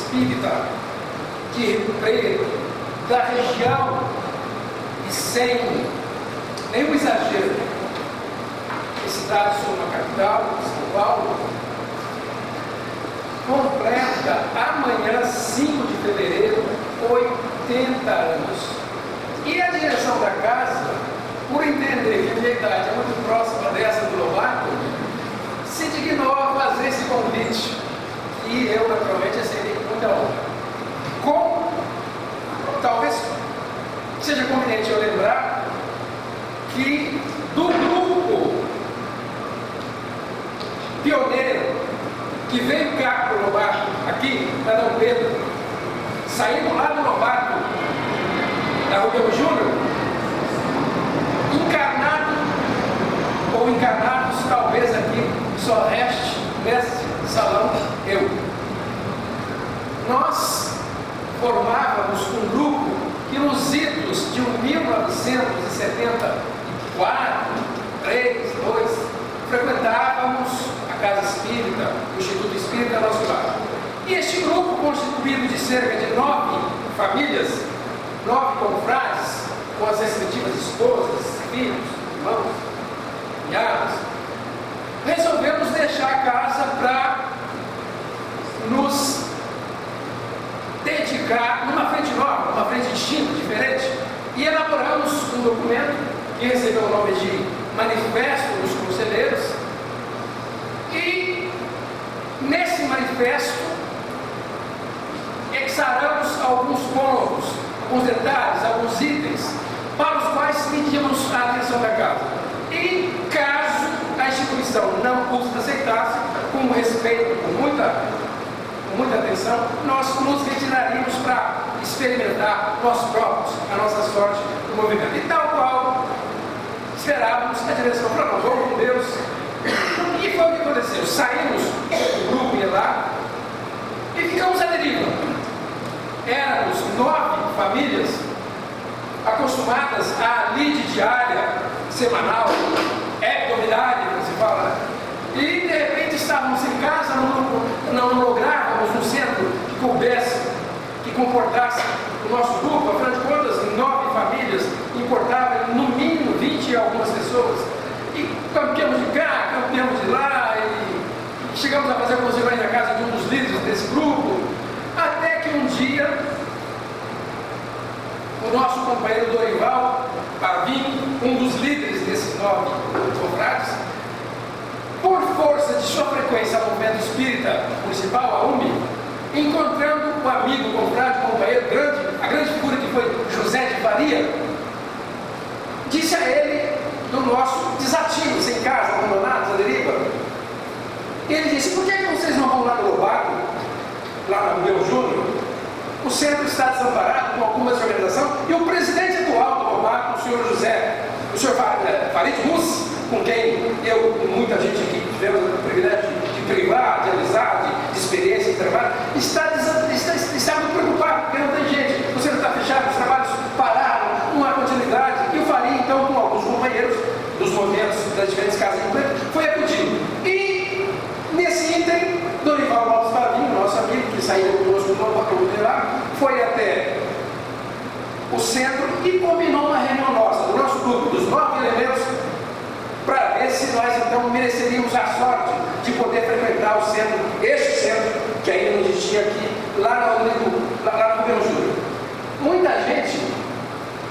espírita de Rio Preto, da região, e sem nenhum exagero, esse cidade sobre a capital, São Paulo, completa amanhã, 5 de fevereiro, 80 anos. E a direção da casa, por entender que a minha idade é muito próxima dessa do Lobato, se dignou a fazer esse convite, e eu naturalmente aceitei com muita honra. Talvez seja conveniente eu lembrar que do grupo pioneiro que veio cá para o Lobato, aqui para Dom Pedro, saindo lá do Lobato, da Rubem Júnior, encarnado ou encarnados, talvez aqui só reste nesse salão eu. Nós formávamos um grupo que nos idos de 1974, 3, 2, frequentávamos a Casa Espírita, o Instituto Espírita nosso lar. E este grupo, constituído de cerca de 9 famílias, 9 confrades, com as respectivas esposas, filhos, irmãos, cunhados, resolvemos deixar a casa para nos dedicar numa frente nova, uma frente distinta, diferente, e elaboramos um documento que recebeu o nome de Manifesto dos Conselheiros, e nesse manifesto exaramos alguns pontos, alguns detalhes, alguns itens para os quais pedíamos a atenção da casa. E caso a instituição não os aceitasse, com respeito, com muita atenção, nós nos retiraríamos para experimentar nós próprios a nossa sorte no movimento. E tal qual esperávamos, a direção para nós, vamos com Deus. E foi o que aconteceu. Saímos do grupo e lá e ficamos à deriva. Éramos 9 famílias acostumadas à lide diária, semanal, hebdomadária, como se fala. E de repente estávamos em casa, não lográvamos um centro que coubesse, que comportasse o nosso grupo. Afinal de contas, 9 famílias importavam no mínimo 20 e algumas pessoas. E campeamos de cá, campeamos de lá, e chegamos a fazer algumas reuniões na casa de um dos líderes desse grupo, até que um dia o nosso companheiro Dorival Pavim, um dos líderes desses 9 confrades, por força de sua frequência ao movimento espírita municipal, a UMI, encontrando o amigo, confrade, companheiro, a grande figura que foi José de Faria, disse a ele do nosso desativo, sem casa, abandonados, à deriva. Ele disse: por que vocês não vão lá no Lobato, lá na Rubem Júnior? O centro está desamparado com alguma desorganização, e o presidente atual do Lobato, o senhor Farid Mussi, com quem eu e muita gente aqui tivemos o privilégio de privar, de amizade, de experiência de trabalho, está muito preocupado, porque não tem gente, o centro está fechado, os trabalhos pararam, não há continuidade. E o Faria, então, com alguns companheiros dos movimentos das diferentes casas de emprego, foi acudido. E nesse ínterim, Dorival Lopes Pavinho, nosso amigo que saiu conosco do Lobato, foi até o centro e combinou uma reunião nossa, do nosso grupo, dos 9 elementos, para ver se nós então mereceríamos a sorte de poder frequentar o centro, este centro que ainda não existia aqui, lá na Rubem Júnior. Muita gente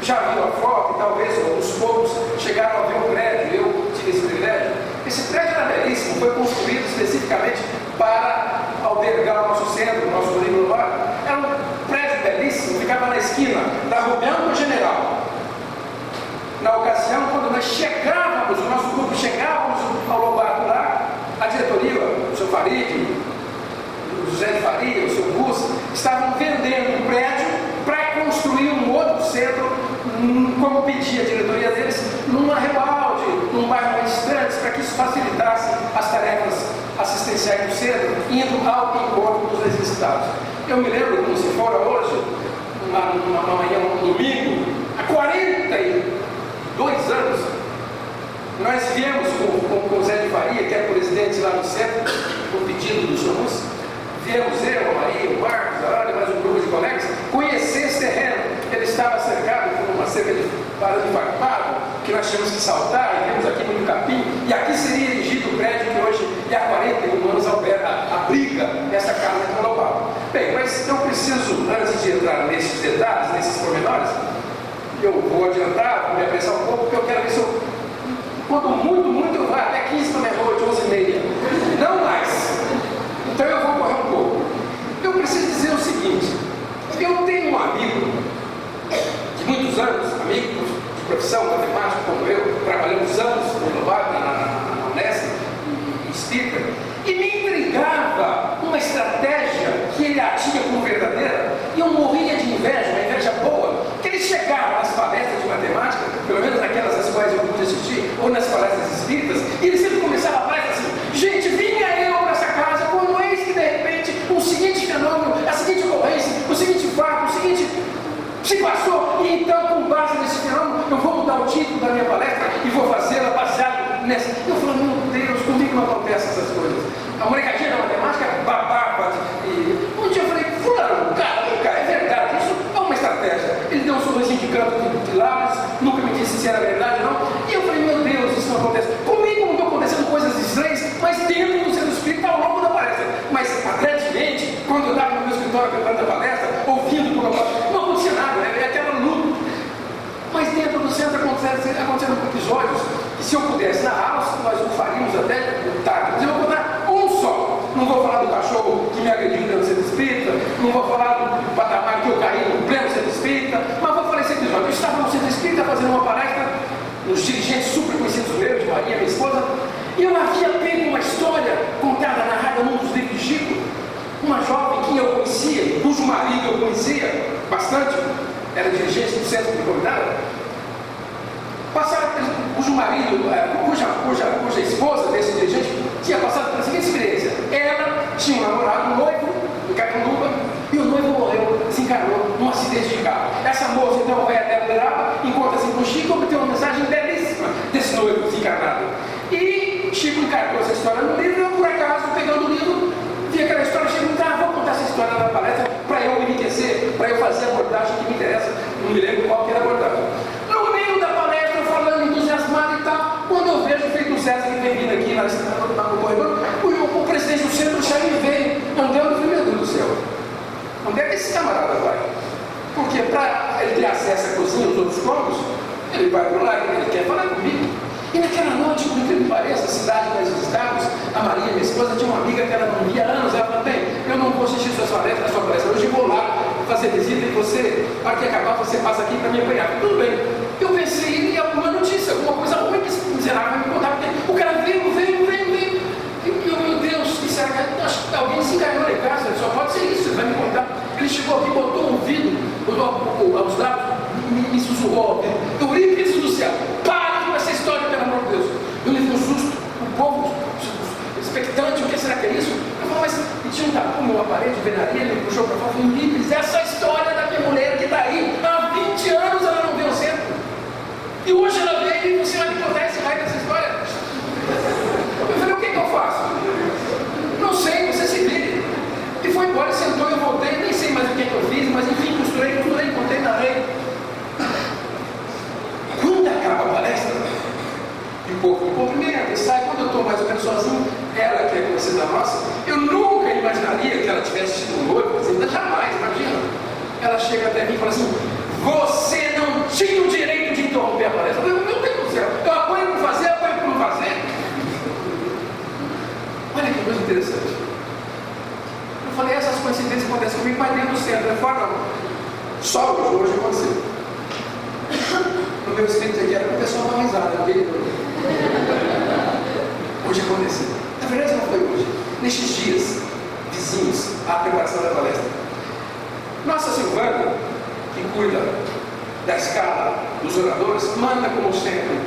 já viu a foto, e talvez os poucos chegaram a ver o prédio, eu tive esse privilégio. Esse prédio era belíssimo, foi construído especificamente para albergar o nosso centro, o nosso livro lá. Era um prédio belíssimo, ficava na esquina da Rubem com o General. Na ocasião, quando nós chegávamos, o nosso grupo chegávamos ao Lobato lá, a diretoria, o seu Farid, o José de Faria, o seu Bus, estavam vendendo um prédio para construir um outro centro, como pedia a diretoria deles, numa rebalde, num bairro mais distante, para que isso facilitasse as tarefas assistenciais do centro, indo ao encontro dos necessitados. Eu me lembro, como se fora hoje, uma manhã, um domingo, há 42 anos, nós viemos com o Zé de Faria, que é presidente lá no centro, por pedido do Sr. Mussi, viemos eu, a Maria, o Marcos, a Ana, mais um grupo de colegas, conhecer esse terreno. Ele estava cercado por uma cerca de para de farpado, que nós tínhamos que saltar, e vemos aqui no capim, e aqui seria erigido o prédio que hoje, há 41 anos, abriga essa casa de Monopau. Bem, mas eu preciso, antes de entrar nesses detalhes, nesses pormenores, eu vou adiantar, vou me apressar um pouco, porque eu quero ver se eu, quando muito, eu vou até 15 para meia-noite, 11h30, não mais. Então eu vou correr um pouco. Eu preciso dizer o seguinte: eu tenho um amigo de muitos anos, amigo de profissão, matemático como eu, trabalhamos anos na Unesp, em espírita, e me intrigava uma estratégia que ele a tinha como verdadeira, e eu morria de inveja, uma inveja boa, que ele chegava nas palestras de matemática, pelo menos naquelas às quais eu pude assistir, ou nas palestras espíritas, e ele sempre começava a palestra assim: gente, vinha eu para essa casa, quando eis que de repente o seguinte fenômeno, a seguinte ocorrência, o seguinte fato, o seguinte se passou, e então, com base nesse fenômeno, eu vou mudar o título da minha palestra e vou fazê-la baseado nessa. Eu falo: meu Deus, comigo não acontecem essas coisas. A molecadinha da matemática babava. E um dia eu falei: fulano, cara, é verdade, isso é uma estratégia. Ele deu um sorrisinho de canto de lábios, nunca me disse se era verdade ou não. E eu falei: meu Deus, isso não acontece. Comigo não estão acontecendo coisas estranhas, mas dentro do centro espírita ao longo da palestra. Mas, aparentemente, quando eu estava no meu escritório preparando a palestra, ouvindo por uma palestra, não acontecia nada, é aquela luta. Mas dentro do centro aconteceram episódios que, se eu pudesse narrá-los, nós o faríamos até tarde. Mas eu vou contar um só. Não vou falar do cachorro que me agrediu dentro do centro espírita, não vou falar do patamar que eu caí no pleno centro espírita, mas vou falar esse episódio. Eu estava no centro espírita fazendo uma palestra, os dirigentes super conhecidos meus, de Maria, minha esposa, e eu havia pego uma história contada, narrada num dos livros de Chico, uma jovem que eu conhecia, cujo marido eu conhecia bastante, era dirigente do centro de comunidade, cujo marido, cuja esposa desse dirigente tinha passado pela seguinte experiência: ela tinha um namorado, um noivo, em Catanduva, e o noivo morreu, desencarnou num acidente de carro. Essa moça então vai até Uberaba, encontra-se com o Chico, obtém uma mensagem belíssima desse noivo desencarnado. E Chico encarnou essa história no livro, e eu, por acaso, pegando o livro, vi aquela história, Chico, vou contar essa história na palestra para eu enriquecer, para eu fazer a abordagem que me interessa, não me lembro qual que era a abordagem. No meio da palestra, falando entusiasmado e tal, quando eu vejo o feito do César que vem vindo aqui no corredor, o presidente do centro já me veio andando, eu falei: meu Deus do céu, onde é que esse camarada vai? Porque para ele ter acesso à cozinha e aos outros cômodos, ele vai para lá, ele quer falar comigo. E naquela noite, por incrível que pareça, a cidade que nós visitávamos, a Maria, minha esposa, tinha uma amiga que ela não via há anos. Ela falou: bem, eu não vou assistir a sua palestra hoje, eu vou lá fazer visita e você, para que acabar, você passa aqui para me apanhar. Tudo bem. Eu pensei em alguma notícia, alguma coisa ruim que esse miserável vai me contar, porque o cara veio. E eu, meu Deus, que será que acho que alguém se enganou lá em casa? Só pode ser isso, ele vai me contar. Ele chegou aqui, botou o ouvido, botou aos lados, me sussurrou ao ouvido: Eurípides do céu, para com essa história, pelo amor de Deus. Eu levei um susto, o povo expectante: o que será que é isso? Eu falei: mas e tinha um tapume, uma parede, venaria, ele me puxou para fora e falou: Eurípides, essa história da minha mulher que está aí, há 20 anos ela não veio ao centro. E hoje ela veio e você vai me contar esse raio dessa história. Eu falei: o que eu faço? Não sei, você se vire. E foi embora, sentou, eu voltei, nem sei mais o que eu fiz, mas enfim, costurei, contei, narrei. Quando acaba a palestra, e o povo me cumprimenta, e sai. Quando eu estou mais ou menos sozinho, ela que é conhecida nossa, eu nunca imaginaria que ela tivesse tido um noivo, ainda jamais, imagina. Ela chega até mim e fala assim: você não tinha o direito de interromper a palestra. Eu falei: meu Deus do céu, eu apanho por fazer, apanho por não fazer. Olha que coisa interessante. Eu falei: essas coincidências acontecem comigo, mas dentro do centro, fora não. Só hoje aconteceu. No meu espírito aqui era para a pessoa dar risada, hoje aconteceu. Na verdade não foi hoje. Nestes dias vizinhos à preparação da palestra, nossa Silvana, que cuida da escala dos oradores, manda como sempre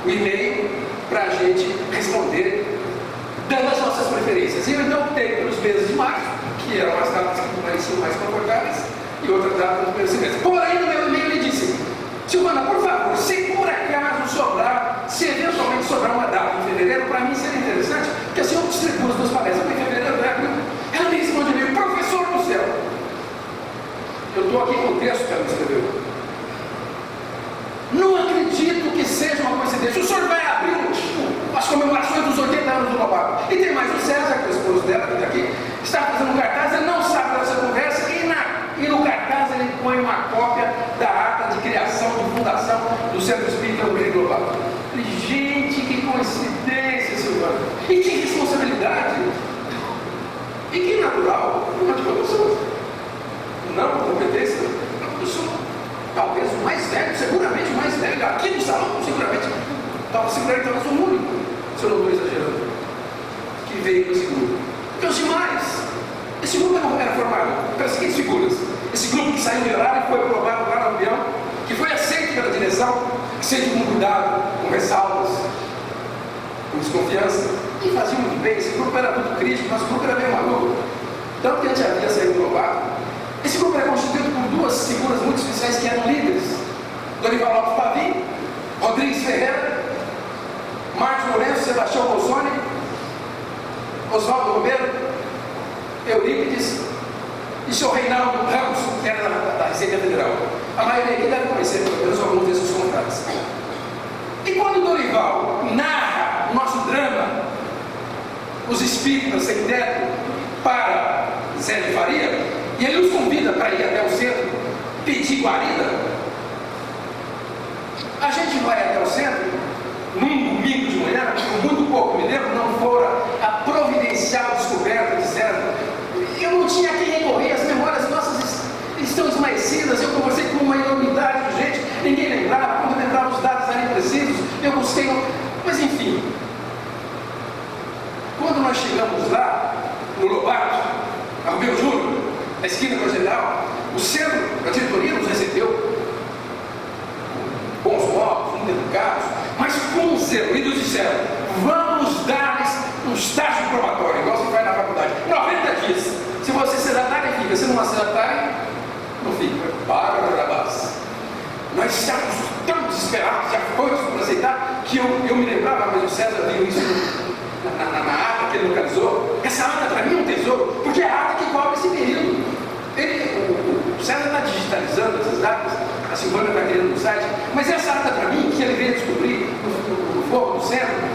o e-mail para a gente responder, dando as nossas preferências. E eu então optei pelos meses de março, que eram as datas que me pareciam mais confortáveis, e outras datas no primeiro semestre. Porém, no meu e-mail ele disse: Silvana, por favor, se por acaso sobrar, se eventualmente sobrar uma data em fevereiro, para mim seria interessante, porque assim eu distribuo as duas palestras em fevereiro. Ela me respondeu: Eu estou aqui com o texto que ela escreveu. Não acredito que seja uma coincidência. O senhor vai abrir as comemorações dos 80 anos do Lobato. E tem mais o César, que é o esposo dela, que está aqui, está fazendo um cartaz, ele não sabe dessa conversa, e no cartaz ele põe uma cópia da ata de criação, de fundação do Centro Espírita Rodrigo Lobato. Gente, que coincidência, Silvana. E que responsabilidade. E que natural. Uma pessoa. Não, competência. Uma pessoa. Talvez o mais velho, seguramente o mais velho, aqui no salão, seguramente talvez o único, se eu não estou exagerando, que veio com esse grupo. Porque os demais, esse grupo era formado pelas seguintes figuras: esse grupo que saiu de lá e foi aprovado lá no avião, que foi aceito pela direção, aceito com cuidado, com ressalvas, com desconfiança, e fazia muito bem. Esse grupo era muito crítico, mas o grupo era meio maluco, tanto que a gente havia saído provado. Esse grupo era constituído por duas figuras muito especiais que eram líderes: Dorival Lopes Pavim, Rodrigues Ferreira, Marcos Lourenço, Sebastião Bolsoni, Oswaldo Romero, Eurípides e o senhor Reinaldo Ramos, que era da Receita Federal. A maioria aqui deve conhecer, pelo menos alguns desses contratos. E quando Dorival narra o nosso drama, Os Espíritas Sem Teto, para Zé de Faria, e ele nos convida para ir até o centro pedir guarida, a gente vai até o centro num domingo de manhã, com muito pouco me lembro, não fora a providencial descoberta de César. Eu não tinha a quem recorrer, as memórias nossas estão esmaecidas. Eu conversei com uma enormidade de gente, ninguém lembrava. Quando eu lembrava os dados ali precisos, eu busquei. Mas enfim, quando nós chegamos lá, no Lobato, ao meu Júnior, na esquina do General, o centro, a diretoria nos recebeu com bons modos, muito educados, mas com zelo, e nos disseram: vamos dar-lhes um estágio probatório, igual você faz na faculdade, 90 dias. Se você se adaptar, fica. Se não acertar, não fica. Para da base. Nós estávamos tão desesperados, já afoitos por aceitar, que eu me lembrava, mas o César viu isso na ata que ele localizou. Essa ata para mim é um tesouro, porque é a ata que cobre esse período. O César está digitalizando essas datas, a Silvana está criando no site, mas essa ata para mim, que ele veio descobrir no fogo do centro,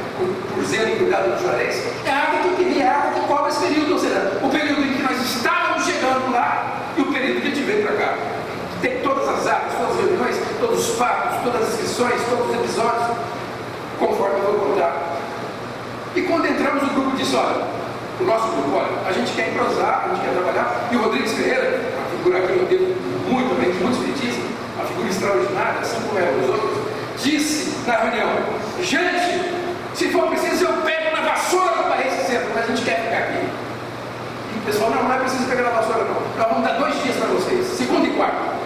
por zelo e cuidado do Juarez, é a ata que eu queria, é a ata que cobre esse período, ou seja, o período em que nós estávamos chegando lá e o período que a gente veio para cá. Tem todas as atas, todas as reuniões, todos os fatos, todas as inscrições, todos os episódios, conforme eu vou contar. E quando entramos, o grupo disse: olha, o nosso grupo, olha, a gente quer entrosar, a gente quer trabalhar. E o Rodrigues Ferreira, uma figura que eu devo muito bem, de muito espiritismo, uma figura extraordinária, assim como eram os outros, disse na reunião: gente, se for preciso eu pego na vassoura para varrer esse centro, mas a gente quer ficar aqui. E o pessoal: não é preciso pegar na vassoura não, nós vamos dar 2 dias para vocês, segunda e quarta.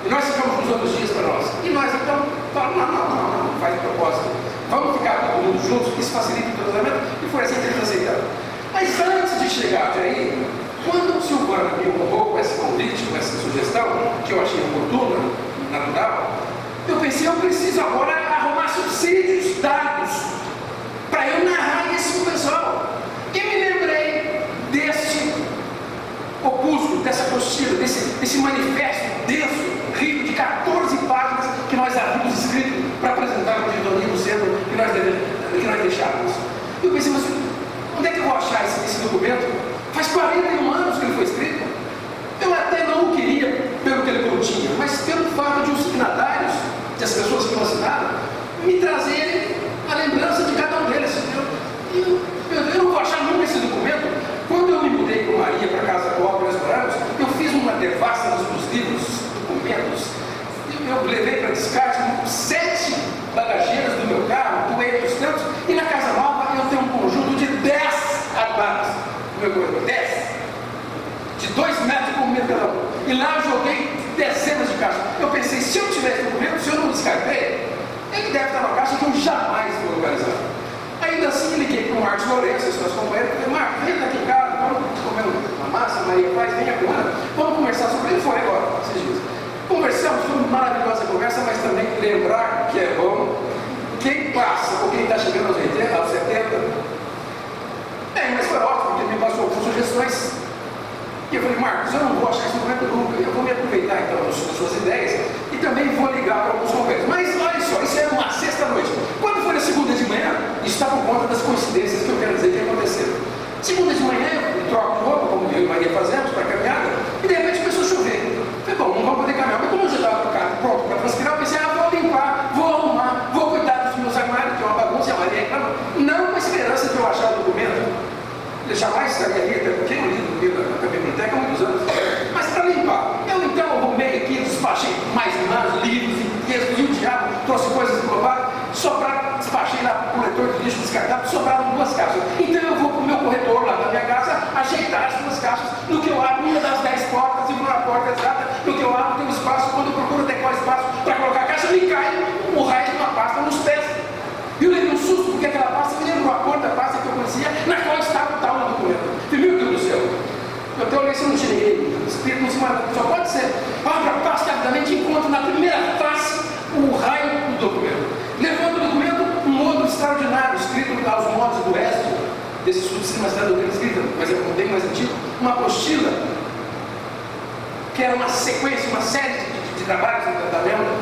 E nós ficamos os outros dias para nós. E nós então falamos: não, faz propósito. Vamos ficar todo mundo juntos, que isso facilita o entrosamento. E foi assim que eles aceitaram. Mas antes de chegar até aí, quando o Silvana me honrou com esse convite, com essa sugestão, que eu achei oportuna, natural, eu pensei: eu preciso agora arrumar subsídios, dados, para eu narrar isso com o pessoal. E me lembrei deste opúsculo, dessa apostila, desse manifesto denso, rico, de 14 páginas que nós havíamos escrito para apresentar para a diretoria do centro que nós deixávamos. Eu pensei: mas onde é que eu vou achar esse documento? Faz 41 anos que ele foi escrito. Eu até não o queria pelo que ele continha, mas pelo fato de os signatários, das pessoas que o assinaram, me trazerem a lembrança de cada um deles. Eu não vou achar nunca esse documento. Quando eu me mudei com Maria para casa com nós moramos, eu fiz uma devassa nos livros, documentos. Eu levei para descarte 7 bagageiras do meu carro, doei para os cantos, e na casa nova eu tenho um conjunto de 10 armários no meu corredor, 10, de 2 metros por metro cada um. E lá eu joguei dezenas de caixas. Eu pensei: se eu tivesse documento, se eu não descartei, ele deve estar numa caixa que eu jamais vou localizar. Ainda assim, liguei para o Marcos Lourenço, os meus companheiros, e falei: Marcos, vem daqui em casa, vamos comer uma massa, Maria faz, vem agora, vamos conversar sobre ele. Foi agora, esses dias. Conversamos, foi uma maravilhosa conversa, mas também lembrar que é bom, quem passa ou quem está chegando aos 80, aos 70, bem, mas foi ótimo, porque me passou com sugestões. E eu falei, Marcos, eu não vou achar esse documento nunca, eu vou me aproveitar então das suas ideias e também vou ligar para alguns convênios. Mas olha só, isso era uma sexta-noite. Quando foi na segunda de manhã, isso está por conta das coincidências que eu quero dizer que aconteceram. Segunda de manhã, eu troco de roupa, como eu e Maria fazemos, para caminhada, e de repente começou a chover. Falei, bom, não vamos poder caminhar, mas como eu já estava pronto para transpirar, eu pensei, vou limpar, vou arrumar, vou cuidar dos meus armários, que é uma bagunça, e a Maria reclama, não com a esperança de eu achar o documento. Eu jamais estaria até porque eu li no livro da biblioteca há muitos anos, mas para limpar. Eu então arrumei aqui, despachei mais livros e textos, e o diabo trouxe coisas do global, só para despachei lá para o leitor de lixo descartável, sobraram 2 caixas. Então eu vou para o meu corretor lá da minha casa, ajeitar as 2 caixas, no que eu abro uma das 10 portas e vou na porta exata, no que eu abro tem um espaço, quando eu procuro adequar espaço para colocar a caixa, me cai o raio de uma pasta nos pés. E eu levei um susto, porque aquela pasta me lembrou a cor da pasta que eu conhecia, na qual estava o tal no documento. Falei, meu Deus do céu, eu até olhei se eu não tinha ninguém, espírito não se manda, só pode ser. Abra a pasta rapidamente e encontro na primeira face o raio do documento. Levanto o documento, um módulo extraordinário, escrito aos modos do resto, desse estudo de cinema da doutrina escrita, mas é bem mais antigo, uma apostila, que era uma sequência, uma série de trabalhos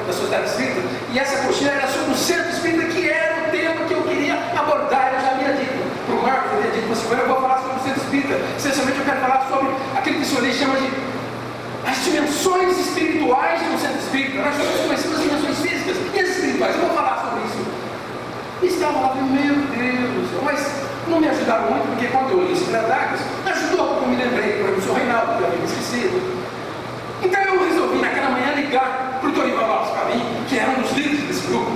da Sociedade Espírita, e essa apostila era sobre o centro espírita, que era o tema que eu queria abordar. Eu já havia dito para o Marcos, eu havia dito para o senhor, eu vou falar sobre o centro espírita, essencialmente eu quero falar sobre aquilo que o senhor chama de as dimensões espirituais do centro espírita. Nós conhecemos as dimensões físicas e as espirituais, eu vou falar sobre isso. E estava lá, meu Deus, mas não me ajudaram muito, porque quando eu li os Tratagos, ajudou, porque eu me lembrei do senhor Reinaldo, que eu havia me esquecido. Então eu resolvi naquela manhã ligar para o Dorival Lopes Parim, que era um dos líderes desse grupo.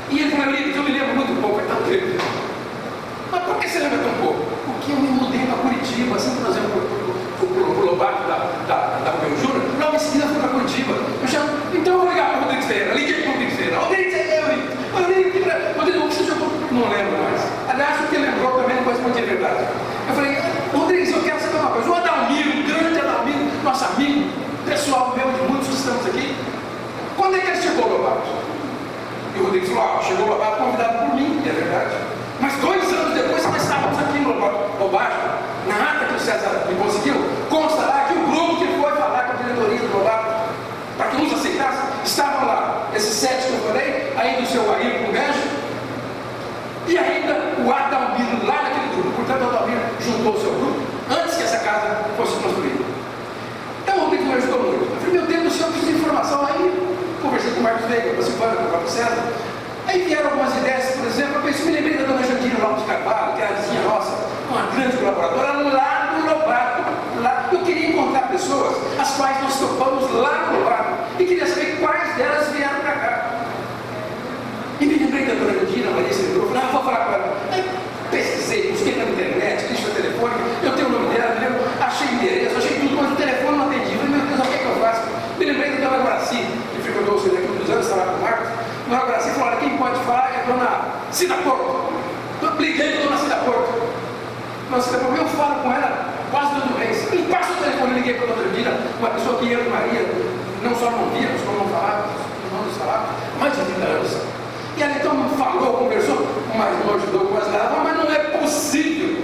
E ele falou, eu me lembro muito pouco, é tão triste. Mas por que você lembra tão pouco? Porque eu me mudei para Curitiba, assim que nós íamos para o Lobato da Rubem Júnior, logo em seguida fui para Curitiba. Então eu vou ligar para o Rodrigues Ferreira, liguei para o Rodrigues Ferreira. Rodrigues, não lembro mais. Aliás, o que ele lembrou também não correspondia à verdade. Eu falei, Rodrigues, eu quero saber uma coisa. O Adalmiro, o grande Adalmiro, nosso amigo, pessoal meu, de muitos que estamos aqui, quando é que ele chegou ao Lobato? E o Rodrigues falou, chegou ao Lobato convidado por mim, e é verdade. Mas 2 anos depois nós estávamos aqui no Lobato, na ata que o César me conseguiu, consta lá que o grupo que foi falar com a diretoria do Lobato, para que nos aceitasse, estavam lá, esses 7 que eu falei, ainda o seu Ayrton com o Gancho, e ainda o Adalmiro lá naquele grupo. Portanto, o Adalmiro juntou o seu grupo antes que essa casa fosse construída. Então o Rodrigo me ajudou muito. Eu falei, meu Deus do céu, eu preciso de informação. Aí conversei com o Marcos Veiga, com a Silvana, com o próprio César. Aí vieram algumas ideias, por exemplo, eu me lembrei da dona Jandira Lopes de Carvalho, que era a vizinha nossa, uma grande colaboradora lá no Lobato. Lá. Eu queria encontrar pessoas as quais nós topamos lá no Lobato e queria saber quais delas vieram para cá. E me lembrei da dona Jandira, Maria Cedro, falei, vou falar com ela. Aí pesquisei, busquei na internet, lista telefônica, eu tenho o nome dela, me lembro, achei endereço, achei tudo, mas o telefone não atendia. Falei, meu Deus, o que é que eu faço? Me lembrei da dona Guaraci, que frequentou vocês aqui muitos anos, estava com o Marcos. A dona Guaraci falou, olha, quem pode falar é a dona Cida Porto. Eu liguei para a dona Cida Porto. Dona Cida Porto, eu falo com ela quase todo mês. Me passa o telefone, eu liguei para a dona Jandira, uma pessoa que eu e Maria não só não víamos, como não falávamos, não nos falávamos, mais de 30 anos. E ela então falou, conversou, mas não ajudou com as lavas, mas não é possível.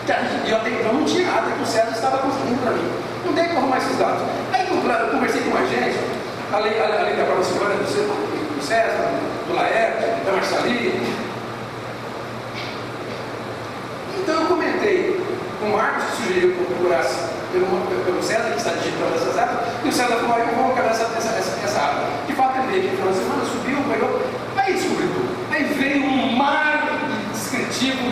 Que a gente, eu até então não tinha nada que o César estava conseguindo para mim. Não tem como arrumar esses dados. Aí eu conversei com mais gente, além da própria Silvana, do César, do Laerte, da Marçali. Então eu comentei com o Marcos, que sugeriu que eu procurasse pelo César, que está digitando essas atas, e o César falou, eu vou colocar essa ata. De fato, ele veio aqui, falou, semana subiu, pegou. Aí descobri tudo. Aí veio um mar descritivo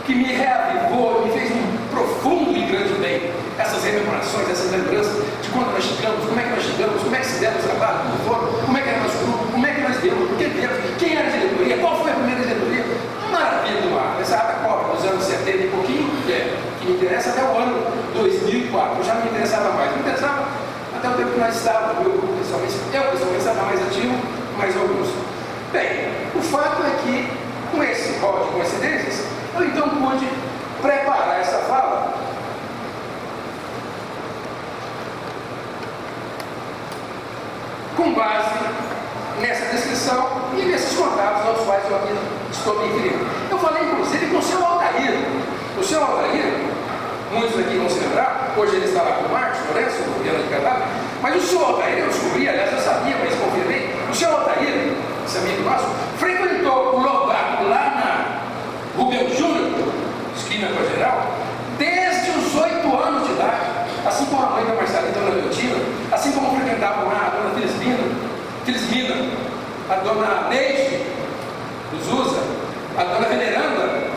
que me reavivou, me fez um profundo e grande bem. Essas rememorações, essas lembranças de quando nós chegamos, como é que nós chegamos, como é que se deram os trabalhos, como foram, como é que era o nosso grupo, como é que nós viemos, por que viemos, quem era a diretoria, qual foi a primeira diretoria. Uma maravilha do mar. Essa ata cobre dos anos 70 e pouquinho, que me interessa até o ano 2004. Eu já não me interessava mais. Me interessava até o tempo que nós estávamos, meu grupo pessoalmente. Eu pessoalmente estava mais ativo, mais alguns. Bem, o fato é que, com esse rol de coincidências, eu então pude preparar essa fala com base nessa descrição e nesses contatos aos quais eu aqui estou me referindo. Eu falei, inclusive, com o seu Aldair. O seu Aldair, muitos aqui vão se lembrar, hoje ele está lá com o Marcos Lourenço, governo de Carvalho, mas o senhor Altair, eu descobri, aliás eu sabia, mas confirmei, o senhor Altair, esse amigo nosso, frequentou o Lobato lá na Rubem Júnior, esquina com a Geral, desde os 8 anos de idade, assim como a mãe da Marcelina, a dona Leontina, assim como frequentavam lá a dona Felismina, a dona Neide, o Zusa, a dona Veneranda.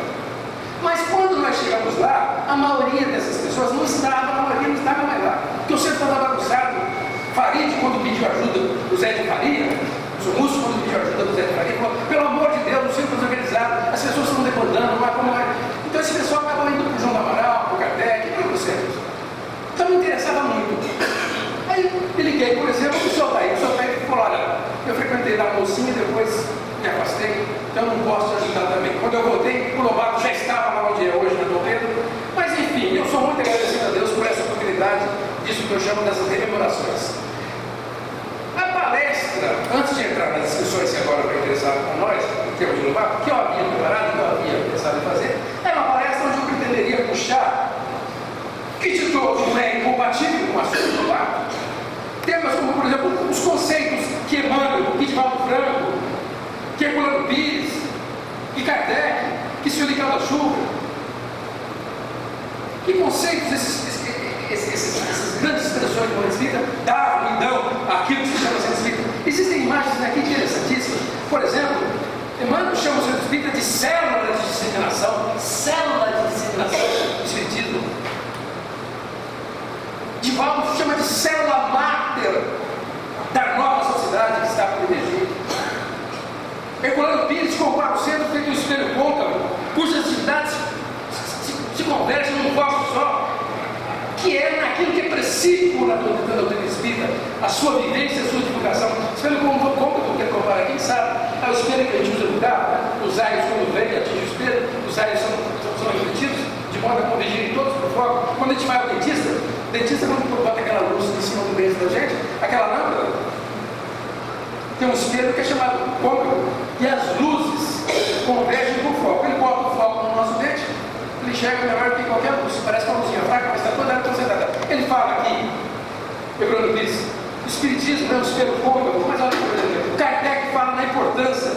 Mas quando nós chegamos lá, a maioria dessas pessoas não estava mais lá, porque o centro estava bagunçado. Farid, quando pediu ajuda do Zé de Faria, o Zumus, quando pediu ajuda do Zé de Faria, falou: pelo amor de Deus, o centro está desorganizado, as pessoas estão demandando, não há como mais. Então esse pessoal acabou indo para o João do Amaral, para o Kardec, para o centro. Então me interessava muito. Aí eu liguei, por exemplo, para o senhor Altair falou: olha, eu frequentei lá a mocinha, depois me afastei, então não posso te ajudar também. Quando eu voltei, o Lobato já estava lá onde é hoje, na Dom Pedro. Mas enfim, eu sou muito agradecido a Deus por essa oportunidade, disso que eu chamo dessas rememorações. A palestra, antes de entrar nas discussões que agora vai interessar para nós, em termos de Lobato, que eu havia preparado, que eu havia pensado em fazer, era uma palestra onde eu pretenderia puxar, que de todos não é incompatível com a sua do Lobato, temas como, por exemplo, os conceitos que Emmanuel, que Divaldo Franco, que Herculano Pires, que Kardec, que Senhor de Calda-Chuva. Que conceitos essas grandes expressões do Espírita davam e dão aquilo que se chama Centro Espírita? Existem imagens aqui interessantíssimas. Por exemplo, Emmanuel chama o Centro Espírita de célula de disseminação do Espiritismo. Divaldo chama de célula máter da nova sociedade que está por emergir. Herculano Pires compara o centro feito um espelho côncavo, cujas atividades se convergem num foco só, que é naquilo que é precífico na doutrina espírita, a sua vivência, a sua divulgação. Espelho côncavo que ele compara aqui, sabe? É o espelho que a gente usa no carro, né? Os raios, quando vem e atinge o espelho, os raios são refletidos, de modo a convergirem todos para o foco. Quando a gente vai ao dentista, quando bota aquela luz em cima do dente da gente, aquela lâmpada, tem um espelho que é chamado côncavo, e as luzes convergem para o foco. Ele bota o foco no nosso dente, ele enxerga melhor do que qualquer luz. Parece uma luzinha fraca, mas está toda ela concentrada. Ele fala aqui, Herculano Pires, o espiritismo é um espelho côncavo, mas olha, por exemplo, Kardec fala na importância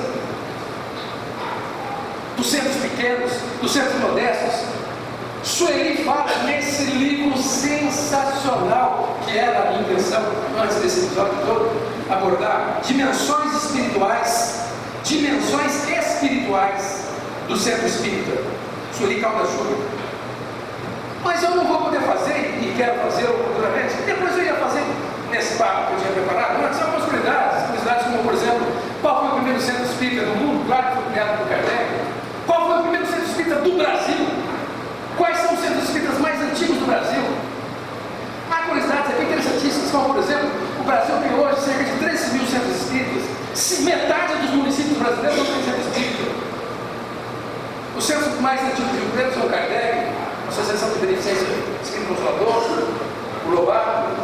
dos centros pequenos, dos centros modestos. Sueli fala nesse livro sensacional, que era a minha intenção, antes desse episódio todo, abordar dimensões espirituais do centro espírita, Sueli Calda-Chuva. Mas eu não vou poder fazer, e quero fazê-lo futuramente. Depois eu ia fazer, nesse papo que eu tinha preparado, antes algumas curiosidades como, por exemplo, qual foi o primeiro centro espírita do mundo? Claro que foi criado por Kardec. Qual foi o primeiro centro espírita do Brasil? Quais são os centros espíritas mais antigos do Brasil? Há curiosidades aqui interessantíssimas, como, por exemplo, o Brasil tem hoje cerca de 13 mil centros espíritas. Metade dos municípios brasileiros não tem centro espírita. Os centros mais antigos de Rio Preto são o Kardec, a Associação de Beneficência Espírita Consolador, o Lobato.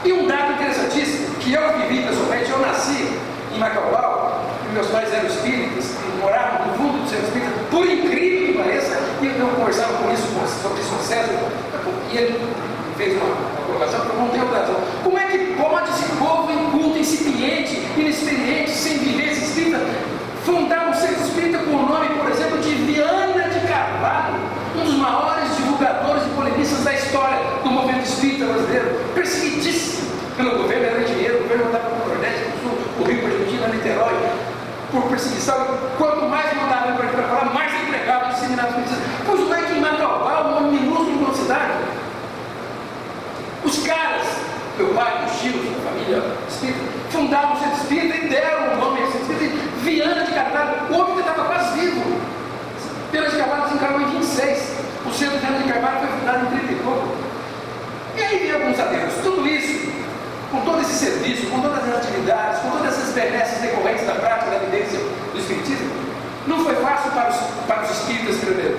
E um dado interessantíssimo, que eu vivi pessoalmente, eu nasci em Macaubal, e meus pais eram espíritas, e moravam no fundo do centro espírita, por incrível que pareça, e eu conversava com isso, sobre isso com o César, e ele fez uma colocação que eu não tenho outra razão. Como é que pode esse povo inculto, incipiente, inexperiente, sem vivência espírita, fundar um centro espírita com o nome, por exemplo, de Viana de Carvalho, um dos maiores divulgadores e polemistas da história do movimento espírita brasileiro, perseguidíssimo pelo governo, era dinheiro, o governo mandava para o Nordeste, para o Sul, o Rio, para a Argentina, Niterói, por perseguição. Quanto mais mandavam para falar, mais empregavam disseminados espíritas. Pois não é que em Macaubal, uma minúscula cidade, os caras, meu pai, os tios, a família espírita, fundaram o centro espírita e deram o nome ao centro espírita, Viana de Carvalho. O homem que estava quase vivo. Viana de Carvalho desencarnou em 26. O centro de Viana de Carvalho foi fundado em 30 e pouco. E aí vem alguns adeus. Tudo isso, com todo esse serviço, com todas as atividades, com todas essas benesses decorrentes da prática da vivência do espiritismo, não foi fácil para os espíritas escrever.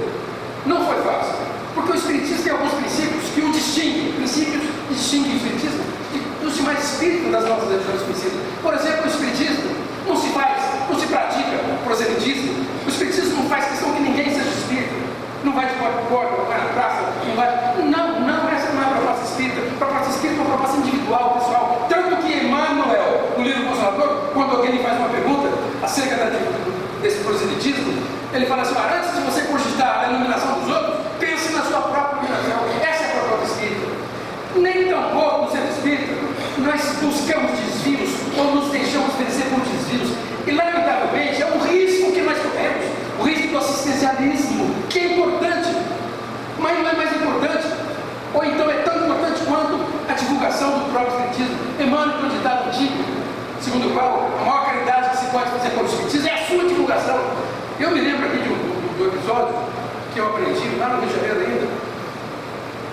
Não foi fácil. Porque o espiritismo tem alguns princípios que o distinguem, princípios que distinguem o espiritismo dos demais espíritos das nossas religiões espíritas. Por exemplo, o espiritismo não se pratica proselitismo. O espiritismo não faz questão que ninguém seja espírita. Não vai de porta em porta, não vai na praça, não vai. Não, essa não é a proposta Ele fala assim: antes de você cogitar a iluminação dos outros, pense na sua própria iluminação. Essa é a proposta espírita. Nem tampouco no centro espírita nós buscamos desvios ou nos deixamos vencer por desvios. E lamentavelmente é um risco que nós corremos, o risco do assistencialismo, que é importante, mas não é mais importante, ou então é tão importante quanto a divulgação do próprio espiritismo. Emmanuel tem um ditado antigo, segundo o qual a maior caridade que se pode fazer pelo espiritismo é a sua divulgação. Eu me lembro aqui do episódio que eu aprendi lá no Rio de Janeiro ainda.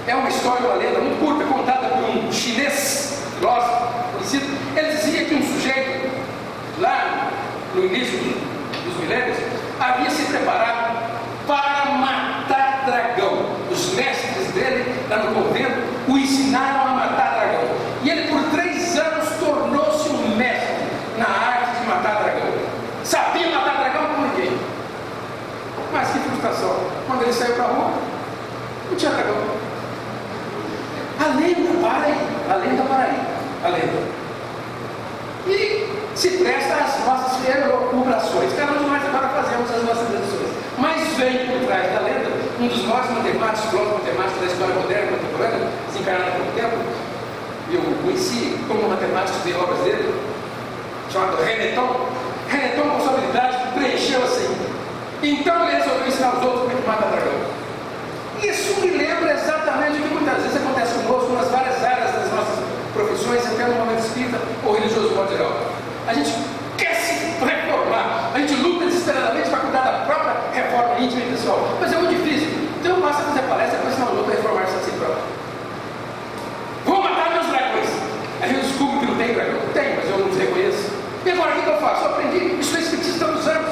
É uma história, uma lenda muito curta, contada por um chinês, filósofo, conhecido. Ele dizia que um sujeito, lá no início dos milênios, havia se preparado para matar dragão. Os mestres dele, lá no convento, o ensinaram a matar dragão. E ele, por 3 anos, tornou-se um mestre na arte de matar dragão. Sabia matar dragão como ninguém. Mas que frustração. Quando ele saiu para a rua, não tinha dragão. A lenda para aí, a lenda. E se presta às nossas elucubrações. Cada um de nós agora fazemos as nossas deduções. Mas vem por trás da lenda um dos maiores matemáticos, filósofos matemáticos da história moderna, contemporânea, desencarnado há pouco tempo. Eu conheci como matemático de obras dele, chamado Reneton. Reneton, com sua habilidade, preencheu assim. Então ele resolveu ensinar os outros como matar dragão. Isso me lembra exatamente o que muitas vezes acontece conosco nas várias áreas das nossas profissões, até no momento espírita ou religioso modo geral. A gente quer se reformar, a gente luta desesperadamente para cuidar da própria reforma íntima e pessoal, mas é muito difícil. Então basta fazer palestra para ensinar os outros a reformar-se a si próprio. Vou matar meus dragões. A gente descobre que não tem dragão. Tem, mas eu não os reconheço. E agora o que eu faço? Eu aprendi, isso é espiritista há muitos anos.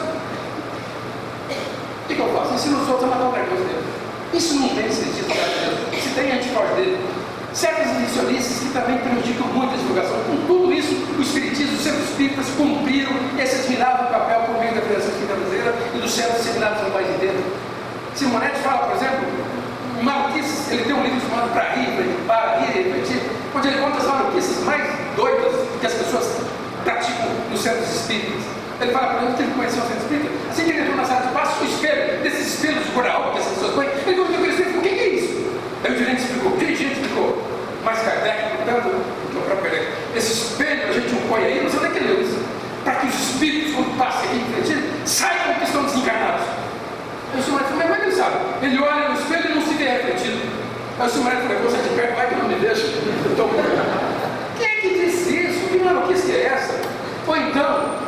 O que eu faço? Ensino os outros a matar os dragões dele. Isso não tem sentido, se tem, a gente foge dele. Certos edicionistas que também prejudicam muito a divulgação. Com tudo isso, o espiritismo, os centros espíritas cumpriram esse admirável papel por meio da Federação Espírita Brasileira e dos centros disseminados no país inteiro. Simonetti fala, por exemplo, maluquices. Ele tem um livro chamado Para Rir e Refletir, onde ele conta as maluquices mais doidas que as pessoas praticam nos centros espíritas. Ele fala, por exemplo, que ele conheceu o centro espírita. Assim que ele entrou na sala de passo, o espelho, desses espelhos de coral que as pessoas põem, ele conheceu aquele espelho e falou: o que é isso? Aí o dirigente explicou, mais Kardec, portanto, do que o próprio Kardec. Esse espelho a gente não põe aí, não sei onde é que ele leu isso, para que os espíritos, quando passem aqui em frente, saibam que estão desencarnados. Aí o Simonetti falou: mas como é que ele sabe? Ele olha no espelho e não se vê refletido. Aí o Simonetti falou: você de perto, vai que não me deixa. Quem é que disse isso? Que maluquice é essa? Ou então,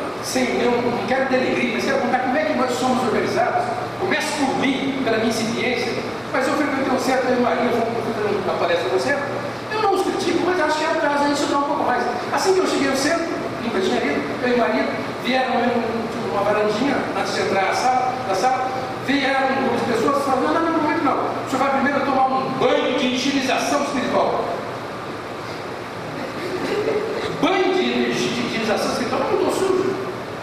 eu não quero denegrir, mas quero contar como é que nós somos organizados. Começo por mim, pela minha incipiência, mas eu frequentei um certo, eu e Maria, eu fui fazendo uma palestra no centro. Eu não os critico, mas acho que é o caso a gente estudar um pouco mais. Assim que eu cheguei ao centro, nunca tinha ido, eu e Maria vieram uma varandinha antes de entrar na sala, vieram um grupo de pessoas e falaram: não, o senhor vai primeiro tomar um banho de higienização espiritual. Banho de higienização espiritual? Eu não estou sujo.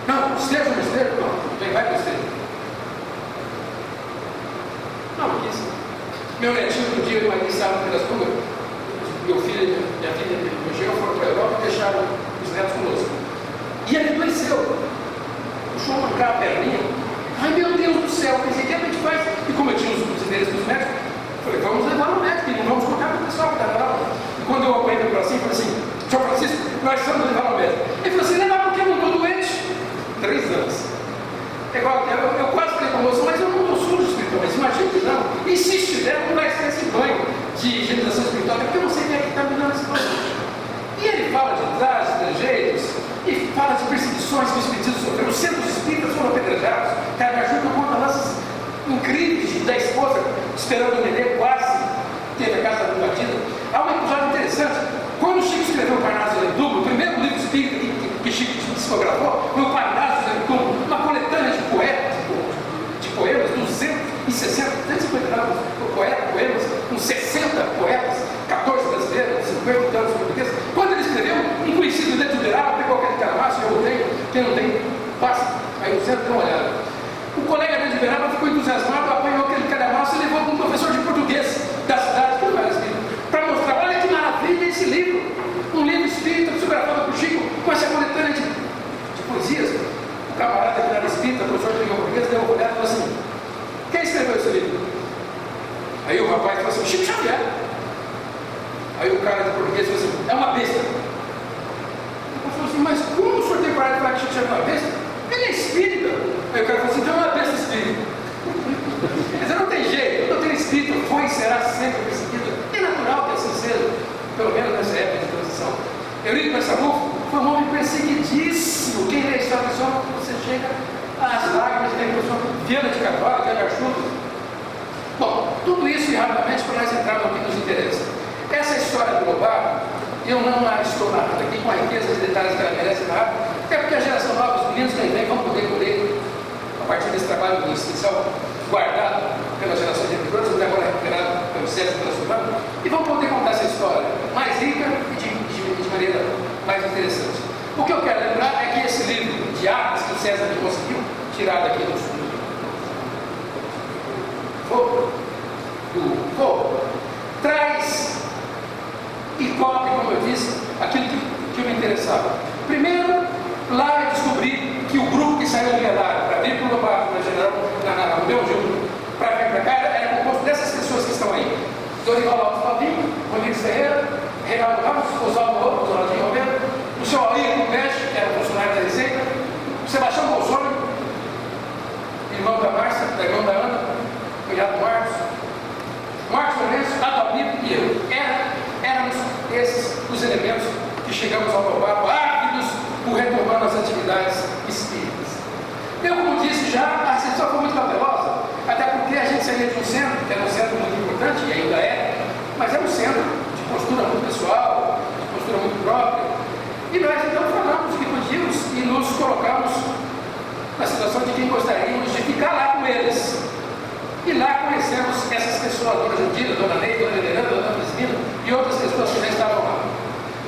Não, esteja no estejo, não, vem, vai para o estejo. Não, porque isso. Meu netinho, no dia que eu estava pelas ruas, meu filho e minha filha foram para a Europa e deixaram os netos conosco. E ele adoeceu. Puxou a perninha. Ai, meu Deus do céu, pensei, o que a gente faz? E como eu tinha os endereços dos médicos, falei: vamos levar no médico, e não vamos contar para o pessoal que está na Europa. E quando eu apanhei para cima, falei assim: Sr. Francisco, nós vamos levar no médico. Ele falou assim: levar porque eu não estou doente. 3 anos. É igual, eu quase falei com você, mas eu não estou sujo espiritualmente. Imagina que não. E se estiver, não vai ser esse banho de higienização espiritual, porque eu não sei quem é que está me dando esse banho. E ele fala de trajes, trejeitos, e fala de perseguições que os espiritistas sofreram. Os centros espíritas foram apedrejados. Carajur conta lanças incríveis da esposa esperando o nenê, quase teve a casa invadida. Há um episódio interessante. Quando o Chico escreveu o Parnaso em Duplo, o primeiro livro espírita que Chico psicografou foi o Parnaso em Duplo, uma coletânea de poemas, 250 poemas, com 60 poetas, 14 brasileiros, 50 anos portugueses. Quando ele escreveu, um conhecido dentro do Uberaba pegou aquele calamaço, eu tenho, quem não tem, passa, aí o centro dá uma olhada. O colega dentro do Uberaba ficou entusiasmado, apanhou aquele calamaço e levou para um professor de português da cidade, que não era escrito, para mostrar: olha que maravilha esse livro, um livro espírita psicografado por Chico, com essa coletânea de poesias. O camarada que era espírita, professor de língua portuguesa, deu uma olhada e falou assim: conhecidíssimo. Quem lê a história da pessoa, você chega às lágrimas da pessoa, Viana de Carvalho, Viana de Archudo. Bom, tudo isso e rapidamente para nós entrarmos no que nos interessa. Essa história do Lobato, eu não a estou narrando aqui com a riqueza de detalhes que ela merece narrar, até porque a geração nova, os meninos que vem, vão poder colher, a partir desse trabalho inicial guardado pelas gerações anteriores, mas agora recuperado pelo César transformado, e vão poder contar essa história mais rica e de maneira mais interessante. O que eu quero lembrar é que esse livro de atas que o César conseguiu tirar daqui do fogo, traz e cobre, como eu disse, aquilo que me interessava. Primeiro, lá eu descobri que o grupo que saiu do Guelar para vir para o Lobato, na General, na Romeu Júnior, para vir para cá, era composto dessas pessoas que estão aí: Dorival Alves Pavinho, Rodrigues Ferreira, Reinaldo Ramos, Oswaldo Romero, o senhor Alírio Peixe, que era funcionário da Receita, o Sebastião Bolsonaro, irmão da Márcia, irmão da Ana, cunhado Marcos Lourenço, Adalmiro e eu. Éramos esses os elementos que chegamos ao Lobato, ávidos por retomando as atividades espíritas. Eu, como disse já, a recepção foi muito cautelosa, até porque a gente saía de um centro, que era um centro muito importante, e ainda é, mas era um centro de postura muito pessoal, de postura muito própria, e nós então falamos que podíamos e nos colocamos na situação de quem gostaríamos de ficar lá com eles. E lá conhecemos essas pessoas, a dona Jandira, a dona Neide, a dona Helena, a dona Cristina e outras pessoas que já estavam lá.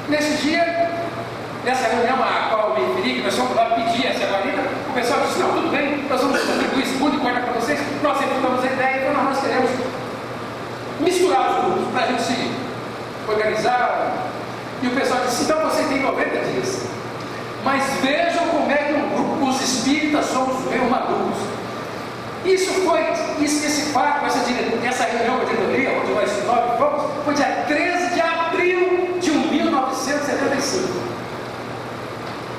Nesse dia, nessa reunião a qual eu me referi, que nós fomos lá pedir essa guarida, o pessoal disse: não, tudo bem, nós vamos contribuir esse mundo e guardar para vocês. Nós executamos a ideia, então nós queremos misturar os grupos para a gente se organizar. E o pessoal disse: então você tem 90 dias. Mas vejam como é que um grupo, os espíritas somos meio maduros. Esse fato, essa reunião com a diretoria, onde nós 9 fomos, foi dia 13 de abril de 1975.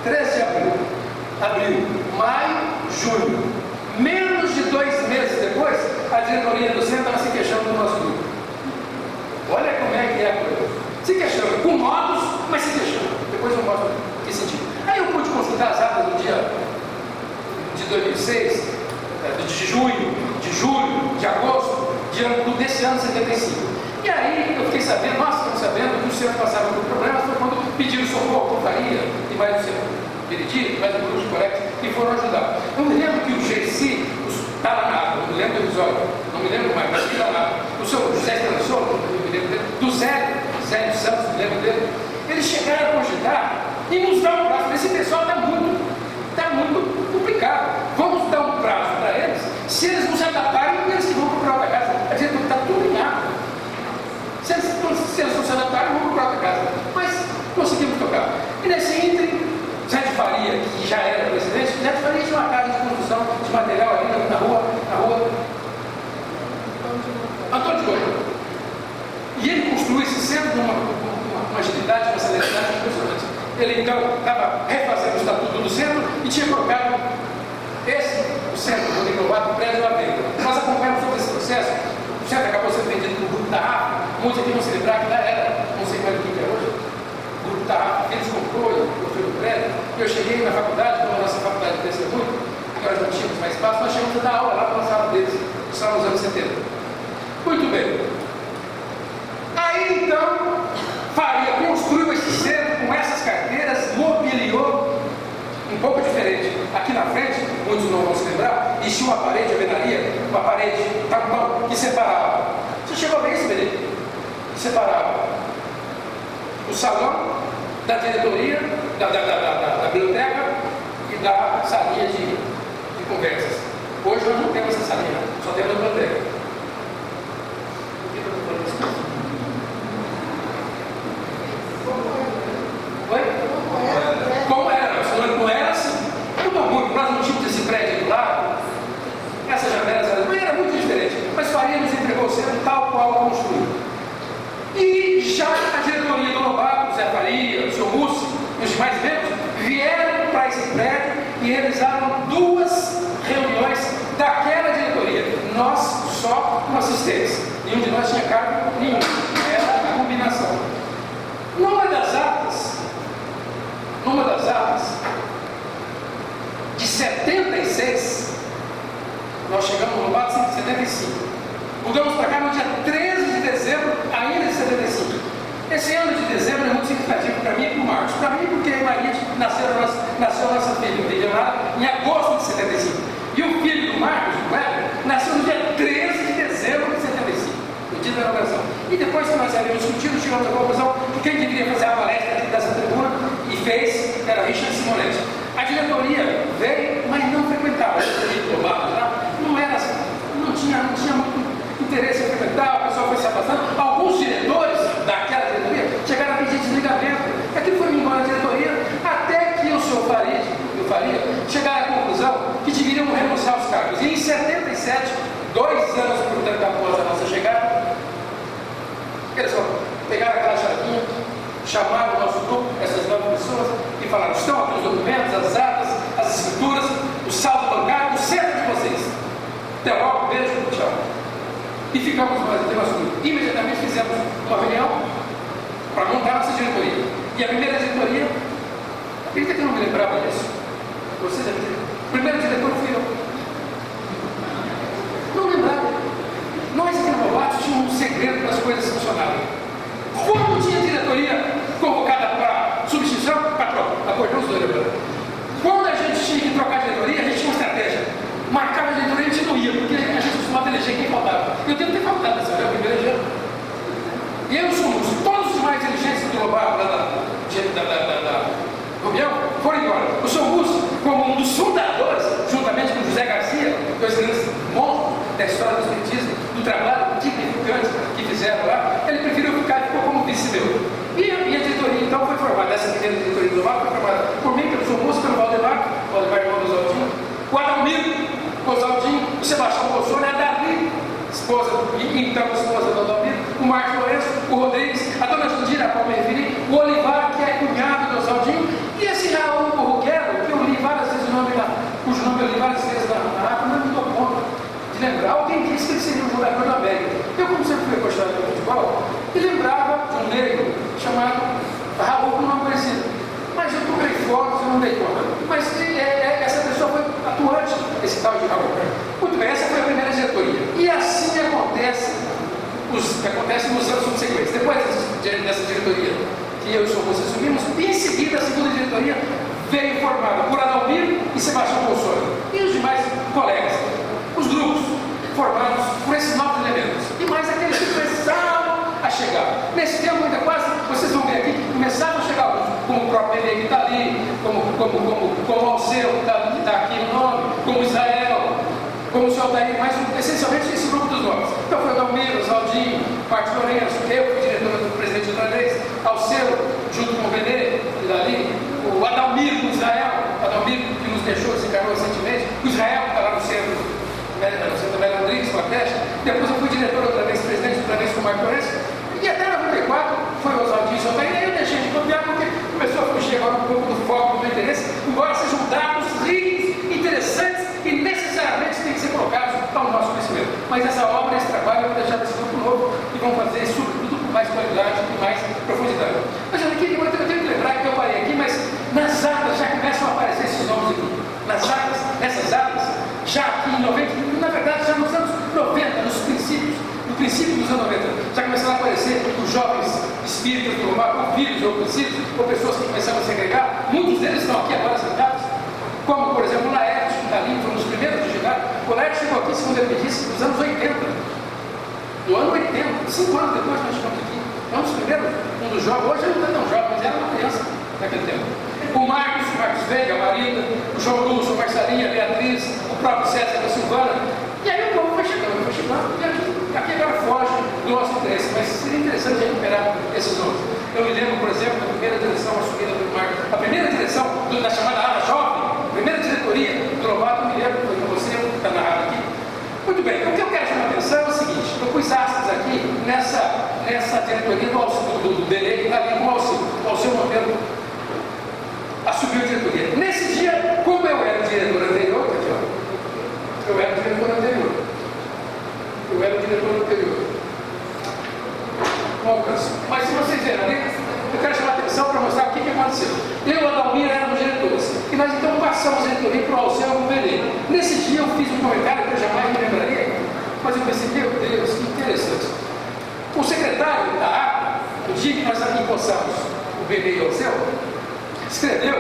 13 de abril, maio, junho. Menos de 2 meses depois, a diretoria do centro estava se queixando do nosso grupo. Olha como é que é a coisa. Se queixando, com modos, mas se queixando. Depois eu mostro que sentido. Aí eu pude consultar as atas do dia de 2006, de junho, de julho, de agosto, desse ano 75. E aí eu fiquei sabendo, nós ficamos sabendo que o senhor passava por problemas, foi quando pediram socorro, portaria, e mais o senhor Benedito, mais um grupo de colegas que foram ajudar. Eu me lembro que o GC, estava na não me lembro do episódio, não me lembro mais, mas estava lá. O senhor José Transou, não me lembro dele, do Zélio Santos, me lembro dele. Eles chegaram a cogitar e nos dar um prazo. Esse pessoal está muito complicado. Vamos dar um prazo para eles. Se eles não se adaptarem, eles que vão procurar outra casa. Quer dizer, está tudo ligado. Se eles não se adaptarem, vão procurar outra casa. Mas conseguimos tocar. E nesse ínterim, Zé de Faria, que já era presidente, Zé de Faria tinha uma casa de construção de material ali na rua Antônio de Goiânia. E ele construiu esse centro com uma agilidade, uma celeridade impressionante. Ele então estava refazendo o estatuto do centro e tinha colocado o centro do Lobato, o prédio lá dentro. Nós acompanhamos todo esse processo. O centro acabou sendo vendido para o grupo da AFA. Muitos aqui vão se lembrar que lá era, não sei mais o que é hoje, o grupo da AFA, eles comprou e construiu o prédio. Eu cheguei na faculdade, como a nossa faculdade cresceu muito, nós não tínhamos mais espaço, nós chegamos a dar aula lá para a sala deles, só nos anos 70. Muito bem. Aí então, Faria construiu esse centro com essas carteiras, mobiliou um pouco diferente. Aqui na frente, muitos não vão se lembrar, existia uma parede de alvenaria, uma parede tampão que separava. Você chegou a ver isso, Benedito? Que separava o salão da diretoria, da biblioteca e da salinha de conversas. Hoje nós não temos essa salinha, só temos a biblioteca. Oi? Como era? Não era assim. Tudo muito. Nós não tínhamos esse prédio do lado. Essas janelas era muito diferente. Mas Faria nos entregou o centro tal qual construiu. E já a diretoria do Lobato, o Zé Faria, o seu Mussi e os demais membros vieram para esse prédio e realizaram 2 reuniões daquela diretoria. Nós só com assistência. Nenhum de nós tinha cargo nenhum. Era a combinação. Numa das atas, numa das atas, de 76, nós chegamos no Lobato em 75. Mudamos para cá no dia 13 de dezembro, ainda de 75. Esse ano de dezembro é muito significativo para mim e para o Marcos. Para mim, porque a Maria nasceu a nossa filha, não entendeu nada, em agosto de 75. E o filho do Marcos, o Weber, nasceu no dia 13 de dezembro de 75, no dia da inauguração. E depois que nós havíamos discutido, chegamos à conclusão que quem deveria fazer a palestra aqui dessa tribuna e fez era Richard Simonetti. A diretoria veio, mas não frequentava o Lobato, tá? Não tinha muito interesse em frequentar, o pessoal foi se afastando. Alguns diretores daquela diretoria chegaram a pedir desligamento. Aquilo foi embora da diretoria, até que o senhor Faria chegaram à conclusão que deveriam renunciar aos cargos. E em 77, 2 anos portanto após a nossa chegada, eles pegaram aquela chavinha, chamaram o nosso grupo, essas 9 pessoas, e falaram: estão aqui os documentos, as atas, as escrituras, o saldo bancário, o centro de vocês. Até logo, beijo, tchau. E ficamos nós, imediatamente fizemos uma reunião para montar nossa diretoria. E a primeira diretoria, acredita que eu não me lembrava disso? Vocês acreditam? O primeiro diretor fui eu. Não lembrava. Nós aqui no Lobato tínhamos um segredo para as coisas funcionarem. Quando tinha diretoria convocada para substituição, patrão, acordou os dois agora. Quando a gente tinha que trocar a diretoria, a gente tinha uma estratégia. Marcava a diretoria e a gente não ia, porque a gente costumava eleger quem faltava. Eu devo ter faltado nessa hora, primeiro eleger. E eu somos todos os mais dirigentes do Lobato, da reunião, foram embora. O senhor Russo, como um dos fundadores, juntamente com José Garcia, 2 grandes monstros da história do espiritismo, do trabalho dignificante que fizeram lá, ele preferiu ficar e ficou como vice meu. E a diretoria, então, foi formada, essa primeira diretoria do Lobato foi formada por mim, pelo senhor Russo, pelo Valdemar irmão do Oswaldinho, o Adalmiro, o Oswaldinho, o Sebastião Bolsonaro, a Davi, esposa do Adalmiro, o Marcos Lourenço, o Rodrigues, a dona Jundira, a qual me referi, o Olivar, que é cunhado do Oswaldinho, e esse Raul Corruquero, que eu li várias vezes o nome cujo nome eu li várias vezes na ata, não me dou conta de lembrar. Alguém disse que ele seria um jogador da América. Eu, como sempre fui acostumado com futebol, e lembrava de um negro chamado Raul, com um nome parecido. Mas eu procurei fotos e não dei conta. Mas essa pessoa foi atuante, esse tal de Raul. Muito bem, essa foi a primeira diretoria. E assim acontece nos anos subsequentes. Depois dessa diretoria que eu e o senhor Russo assumimos, em seguida a segunda diretoria veio formada por Adalmiro e Sebastião Bolsonaro e os demais colegas. Os grupos formados por esses 9 elementos. E mais aqueles que começavam a chegar. Nesse tempo ainda quase, vocês vão ver aqui, que começavam a chegar alguns, como o próprio Nenê que está ali, como o Alceu que está aqui no nome, como o Israel, como o senhor Altair, mas essencialmente esse grupo dos nomes. Então foi o Dalmiro, o Zaldinho, o Marcos Lourenço, eu fui diretor do presidente outra vez, Alceu, junto com o Benê, ali, o Adalmiro com Israel, o Adalmiro que nos deixou, desencarnou recentemente, o Israel que está lá no centro, no centro da Rodrigues, com a Teste. Depois eu fui diretor outra vez, presidente outra vez com o Marcos Lourenço, e até 94 foi o Oswaldinho e o Altair, e aí eu deixei de copiar porque começou a fugir agora um pouco do foco do meu interesse, embora sejam dados ricos, interessantes e necessariamente têm que ser colocados ao nosso conhecimento. Mas essa obra, esse trabalho, eu vou deixar desse grupo novo e vamos fazer, sobretudo, com mais qualidade e mais profundidade. Mas olha aqui, eu tenho que lembrar que eu parei aqui, mas nas atas já começam a aparecer esses nomes aqui. Nas atas, nessas atas, já aqui em 90, na verdade, já nos anos 90, no princípio dos anos 90, já começaram a aparecer os jovens espíritas do Lobato, ou filhos, ou conhecidos, ou pessoas que começaram a se agregar. Muitos deles estão aqui agora sentados, como, por exemplo, o Laerte, que está ali, foi um dos primeiros a chegar. O Laerte chegou aqui, segundo ele me disse, nos anos 80. No ano 80, 5 anos depois nós chegamos aqui. É um dos primeiros, um dos jovens. Hoje ele não é tão jovem, mas era uma criança naquele tempo. O Marcos Veiga, a Marita, o João Lúcio, a Marcelinha, a Beatriz, o próprio César da Silvana. E aí o povo foi chegando, e aqui agora foge do nosso interesse, mas seria interessante recuperar esses nomes. Eu me lembro, por exemplo, da primeira direção assumida pelo Marcos, a primeira direção da chamada ala jovem, a primeira diretoria do Lobato, eu me lembro, foi com você, que está narrado aqui. Muito bem, o que eu quero chamar a atenção é o seguinte: eu pus aspas aqui nessa diretoria do Benê, que está ali com o Alceu Monteiro assumiu a diretoria. Nesse dia, como eu era o diretor anterior, aqui, ó, eu era o diretor anterior. Não alcanço. Mas se vocês verem ali, eu quero chamar a atenção para mostrar o que aconteceu. Eu, Adalmiro, Benê ao céu, escreveu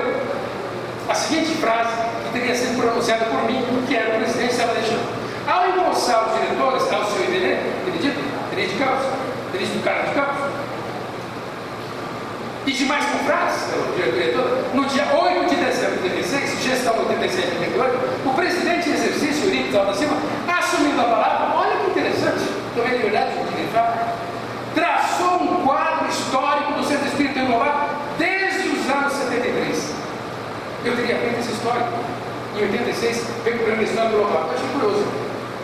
a seguinte frase, que teria sido pronunciada por mim, que era o presidente estava deixando. Ao empossar os diretores, ao seu Benê, Benê de Campos, cara de Campos, e demais confrades, o diretor, no dia 8 de dezembro de 86, gestão 87 e 88, o presidente em exercício, Eurípides Alves da Silva, assumindo a palavra, olha que interessante, também de verdade, traçou um quadro histórico do Centro Espírita Renovado desde os anos 73. Eu teria feito essa história. Em 86, recuperando a história do local. Eu achei curioso.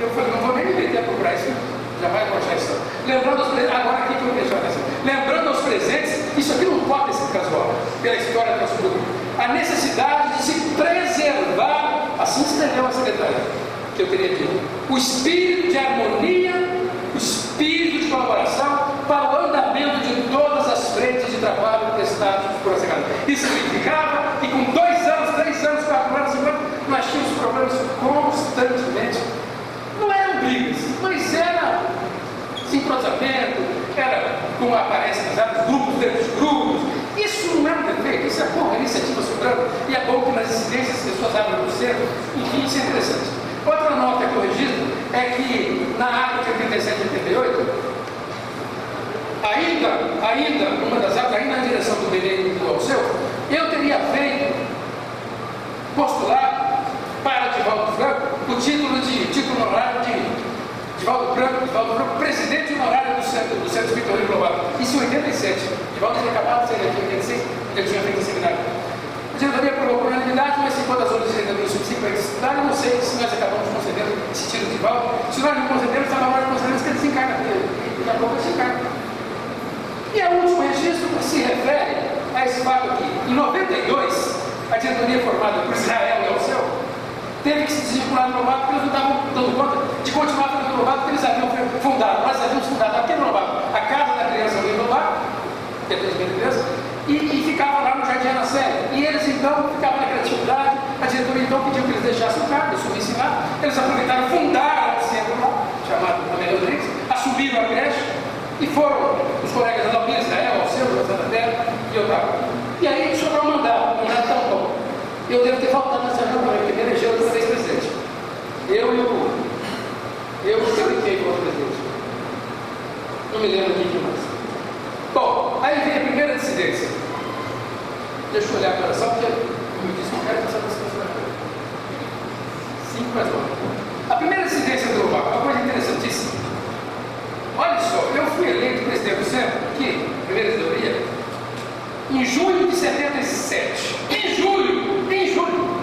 Eu falei, não vou nem me meter a procurar isso, jamais vou achar isso. Lembrando aos presentes, agora aqui que eu deixo a atenção. Lembrando aos presentes, isso aqui não pode ser casual, pela história do nosso grupo. A necessidade de se preservar, assim escreveu a secretária, que eu teria dito, o espírito de harmonia, o espírito de colaboração para o andamento de todas as frentes de trabalho prestados por essa casa. Isso significava que com 2 anos, 3 anos, 4 anos, 5 anos, nós tínhamos problemas constantemente. Não eram brigas, mas era sincronizamento, era como aparece nas áreas, grupos dentro de grupos. Isso não é um defeito, isso é boa iniciativa sobrando. E é bom que nas incidências as pessoas abrem o centro. Enfim, isso é interessante. Outra nota que eu registro é que na ata de 87 e 88, ainda, uma das atas, ainda na direção do Benê e do Alceu, eu teria feito postular para Divaldo Franco o título honorário de Divaldo Franco, presidente honorário do Centro Espírita Renovado. Isso em 87. Divaldo tinha acabado de sair aqui em 86, ele tinha feito o seminário. A diretoria aprovou por unanimidade, mas enquanto as outras diretorias subsequentes estudaram, eu não sei se nós acabamos concedendo esse título de Divaldo. Se nós não concedemos, está na hora de concedermos que ele desencarna dele. Daqui a pouco ele desencarna. E o último registro se refere a esse fato aqui. Em 92, a diretoria formada por Israel e Alceu teve que se desvincular do Lobato porque eles não estavam dando conta de continuar fazendo o Lobato que eles haviam fundado. Nós havíamos fundado aquele Lobato, a Casa da Criança do Lobato, que é 2013, e ficava lá no Jardim Ana Célia. E eles então ficavam na criatividade, a diretoria então pediu que eles deixassem o cargo, assumissem lá. Eles aproveitaram, fundaram o centro lá, chamado Amélia Rodrigues, assumiram a creche, e foram os colegas da Alpina, Israel, Alceu, Santa Terra e eu estava. E aí sobrou um mandato tão bom. Eu devo ter faltado nessa reunião, porque me elegeu outra vez presidente. Eu fiquei como presidente. Não me lembro aqui que mais. Bom, aí vem a primeira dissidência. Deixa eu olhar agora só porque eu disse que eu quero passar nessa coisa. 5 mais 9. A primeira dissidência do Uruguai, uma coisa interessantíssima. Olha só, eu fui eleito presidente do centro, aqui, primeira teoria, em junho de 77. Em julho,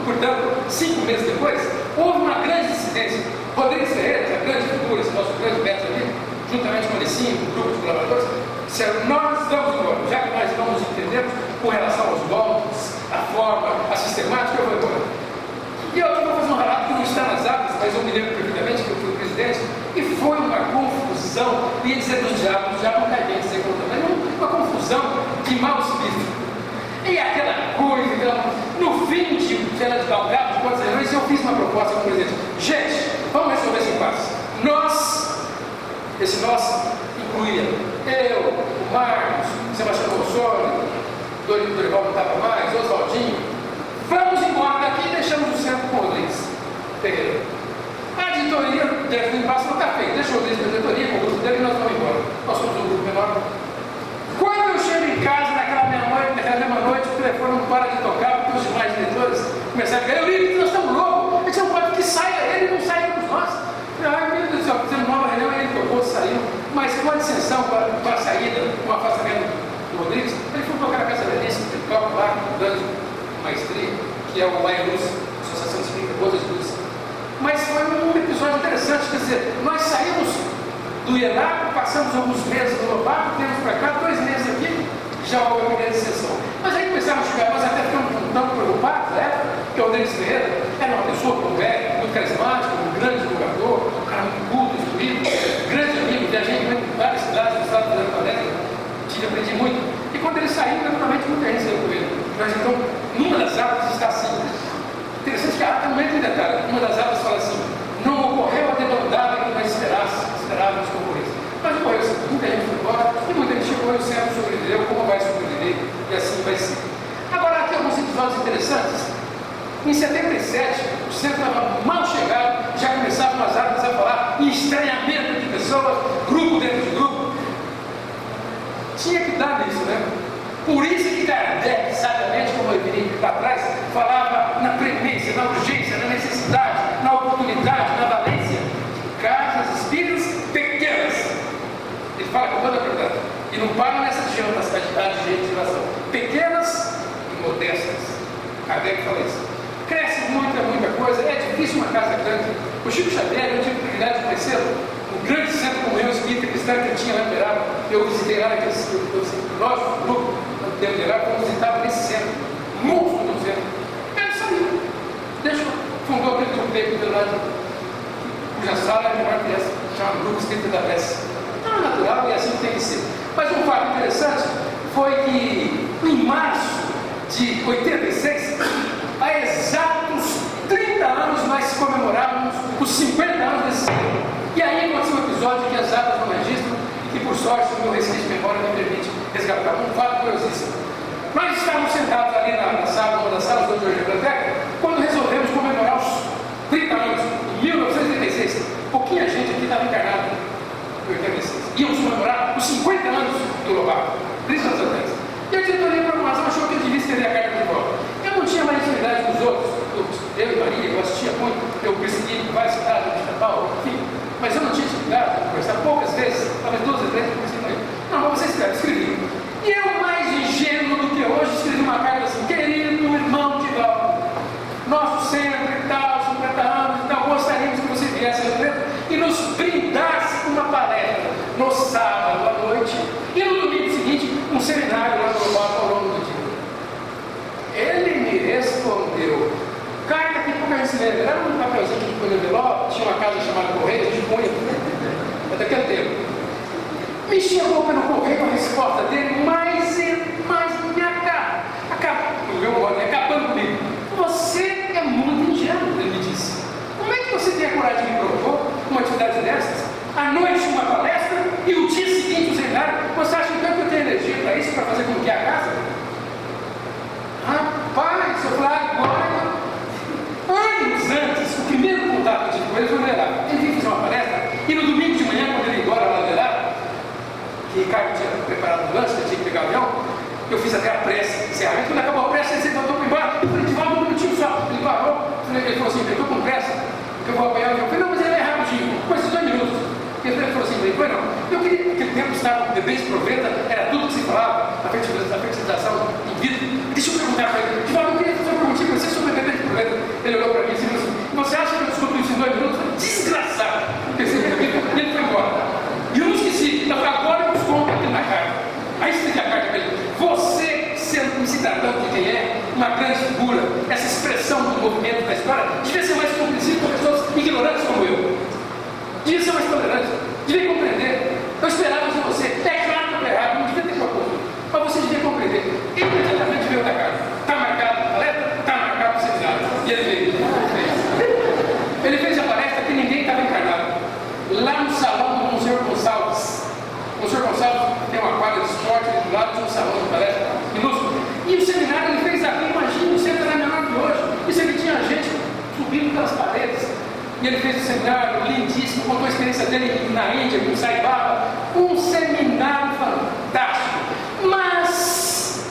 portanto, 5 meses depois, houve uma grande dissidência. Rodrigues Ferreira, que é a grande figura, esse nosso grande mestre ali, juntamente com o Alessim, um grupo de colaboradores, disseram, nós estamos embora, já que nós não nos entendemos com relação aos golpes, a forma, a sistemática, eu vou embora. E eu aqui vou fazer um relato que não está nas atas, mas eu me lembro perfeitamente que eu fui presidente, e foi uma confusão, ia dizer dos diabos, já não cai bem dizer que eu também, uma confusão de mau espírito. E aquela coisa, no fim de ela de galgado, de quantas reuniões, eu fiz uma proposta para o presidente. Gente, vamos resolver esse impasse. Esse nós incluía eu, o Marcos, o Sebastião Bolsonaro, Dorival não estava mais, Oswaldinho. Vamos embora daqui e deixamos o centro com o Rodrigues Ferreira. A diretoria do impasse não está feita. Deixa o Rodrigues na diretoria, com o grupo dele, e nós vamos embora. Nós somos um grupo menor. Quando eu chego em casa, naquela mesma noite, o telefone não para de tocar, porque os demais diretores começaram a dizer, Eurípides, nós estamos loucos, a gente não pode que saia ele, não saímos nós. Ai, meu Deus do céu, fizemos uma reunião, ele tocou, saiu, mas com a dissensão para a saída, com o afastamento do Rodrigues, ele foi tocar na casa velhice, ele toca lá, dando maestria, que é o Laia Luz, Associação Espírita Boas Luzes. Mas foi um episódio interessante, quer dizer, nós saímos do IENAP, passamos alguns meses no Lobato, viemos para cá, 2 meses aqui, já houve a primeira dissensão. Mas aí começamos a chegar, nós até ficamos tão preocupados, né? Porque o Rodrigues Ferreira era uma pessoa como velho, muito carismático, um grande divulgador, um cara muito culto, instruído, grande amigo, viajei muito em várias cidades do estado da Floresta, aprendi muito. E quando ele saiu, naturalmente muita gente saiu com ele. Mas então, numa das atas está assim. Interessante que a ata não entra em detalhe. Uma das atas fala assim: não ocorreu a demandada que nós esperávamos que ocorresse. Mas ocorreu assim, muita gente foi embora e muita gente chegou e o centro sobreviveu, como vai sobreviver, e assim interessantes. Em 77, o centro estava mal chegado, já começavam as árvores a falar em estranhamento de pessoas, grupo dentro de grupo. Tinha que dar nisso, né? Por isso que Kardec, sabiamente, como eu vi lá atrás, falava na premência, na urgência, na necessidade, na oportunidade, na valência de casas espíritas pequenas. Ele fala com toda a verdade. E não para nessa adjetivação. Pequenas e modestas. Kardec fala isso. Cresce muita coisa. É difícil uma casa grande. O Chico Xavier, eu tive o privilégio de conhecê-lo. Um grande centro como eu, espírita cristã, que ele tinha lá em Uberaba. Eu visitei lá naquele nós, o grupo de Uberaba, fomos visitar nesse centro. Monstro do centro. Ele saiu. Fundou aquele grupo dele pelo lado, cuja sala é menor que essa. Chama Grupo Espírita da Prece. Não é natural e assim tem que ser. Mas um fato interessante foi que em março de 86, há exatos 30 anos nós comemorávamos os 50 anos desse centro. E aí aconteceu um episódio que as datas não registram e que por sorte o meu resquício de memória me permite resgatar. Um fato curiosíssimo. Nós estávamos sentados ali na sala, uma das salas onde hoje é a biblioteca, quando resolvemos comemorar os 30 anos, em 1986. Pouquinha gente aqui estava encarnada em 86. Íamos comemorar os 50 anos do Lobato, 30 anos atrás. E a diretoria de programação achou que eu devia estender a carta de volta. Eu não tinha mais intimidade com os outros. Eu e Maria, eu assistia muito, eu persegui em várias cidades, em São Paulo, enfim. Mas eu não tinha intimidade de conversar poucas vezes, talvez 12 vezes eu conversei com ele. Não, mas você escreve. E eu, mais ingênuo do que hoje, escrevi uma carta assim: querido irmão Divaldo, nosso centro e tal, 50 anos e tal, gostaríamos que você viesse ao centro e nos brindasse com uma palestra no sábado à noite e no domingo seguinte um seminário lá no Lobato ao longo do dia. Ele me respondeu. Carta que pouca gente se lembra, era um papelzinho que põe no envelope, tinha uma casa chamada Correio, a gente punha até aquele tempo. Me chegou pelo correio a resposta dele, mas me acabando comigo. Você é muito ingênuo, ele me disse. Como é que você tem a coragem de me propor uma atividade dessas? À noite uma palestra e o dia seguinte o seminário? Você acha então que eu tenho energia para isso, para fazer com que a casa? Rapaz, eu falei, agora, anos antes, o primeiro contato que eu tive com ele foi no Delado. Ele veio fazer uma palestra e no domingo de manhã, quando ele ia embora lá no Delado, que Ricardo tinha preparado um lanche, que tinha que pegar o avião, eu fiz até a prece, encerramento. Quando acabou a prece, ele se levantou para ir embora. Eu falei, Divaldo, um minutinho só. Ele parou, ele falou assim: eu estou com pressa, porque eu vou apanhar o avião. Eu falei, não, mas ele é rapidinho, com esses 2 minutos. Ele falou assim: foi não. Eu queria, naquele tempo estava o bebê de proveta, era tudo que se falava, a fertilização in vitro. Deixa eu perguntar para ele: Divaldo, eu queria fazer uma perguntinha para você sobre o bebê de proveta. Ele olhou para mim e disse assim: você acha que eu descobri isso em 2 minutos? Eu falei, desgraçado. E ele foi embora. E eu não esqueci, então agora eu desconto aqui na carta. Aí expliquei a carta para ele: você, sendo se tratando de quem é, uma grande figura, essa expressão do movimento da história, devia ser mais compreensível com pessoas ignorantes como eu. Devia ser mais tolerante, devia compreender. Eu esperava de você. É claro que eu estou errado, não devia ter proposto, mas você devia compreender. Imediatamente veio da carta. Está marcado a palestra? Está marcado o seminário. E ele veio. Ele fez a palestra que ninguém estava encarnado. Lá no salão do Monsenhor Gonçalves. O Monsenhor Gonçalves tem uma quadra de esporte, do lado tinha um salão de palestra minúsculo. E o seminário ele fez aqui, imagina, o centro era menor que hoje. Isso aqui tinha gente subindo pelas paredes. E ele fez um seminário lindíssimo, contou a experiência dele na Índia, com Sai Baba. Um seminário fantástico. Mas,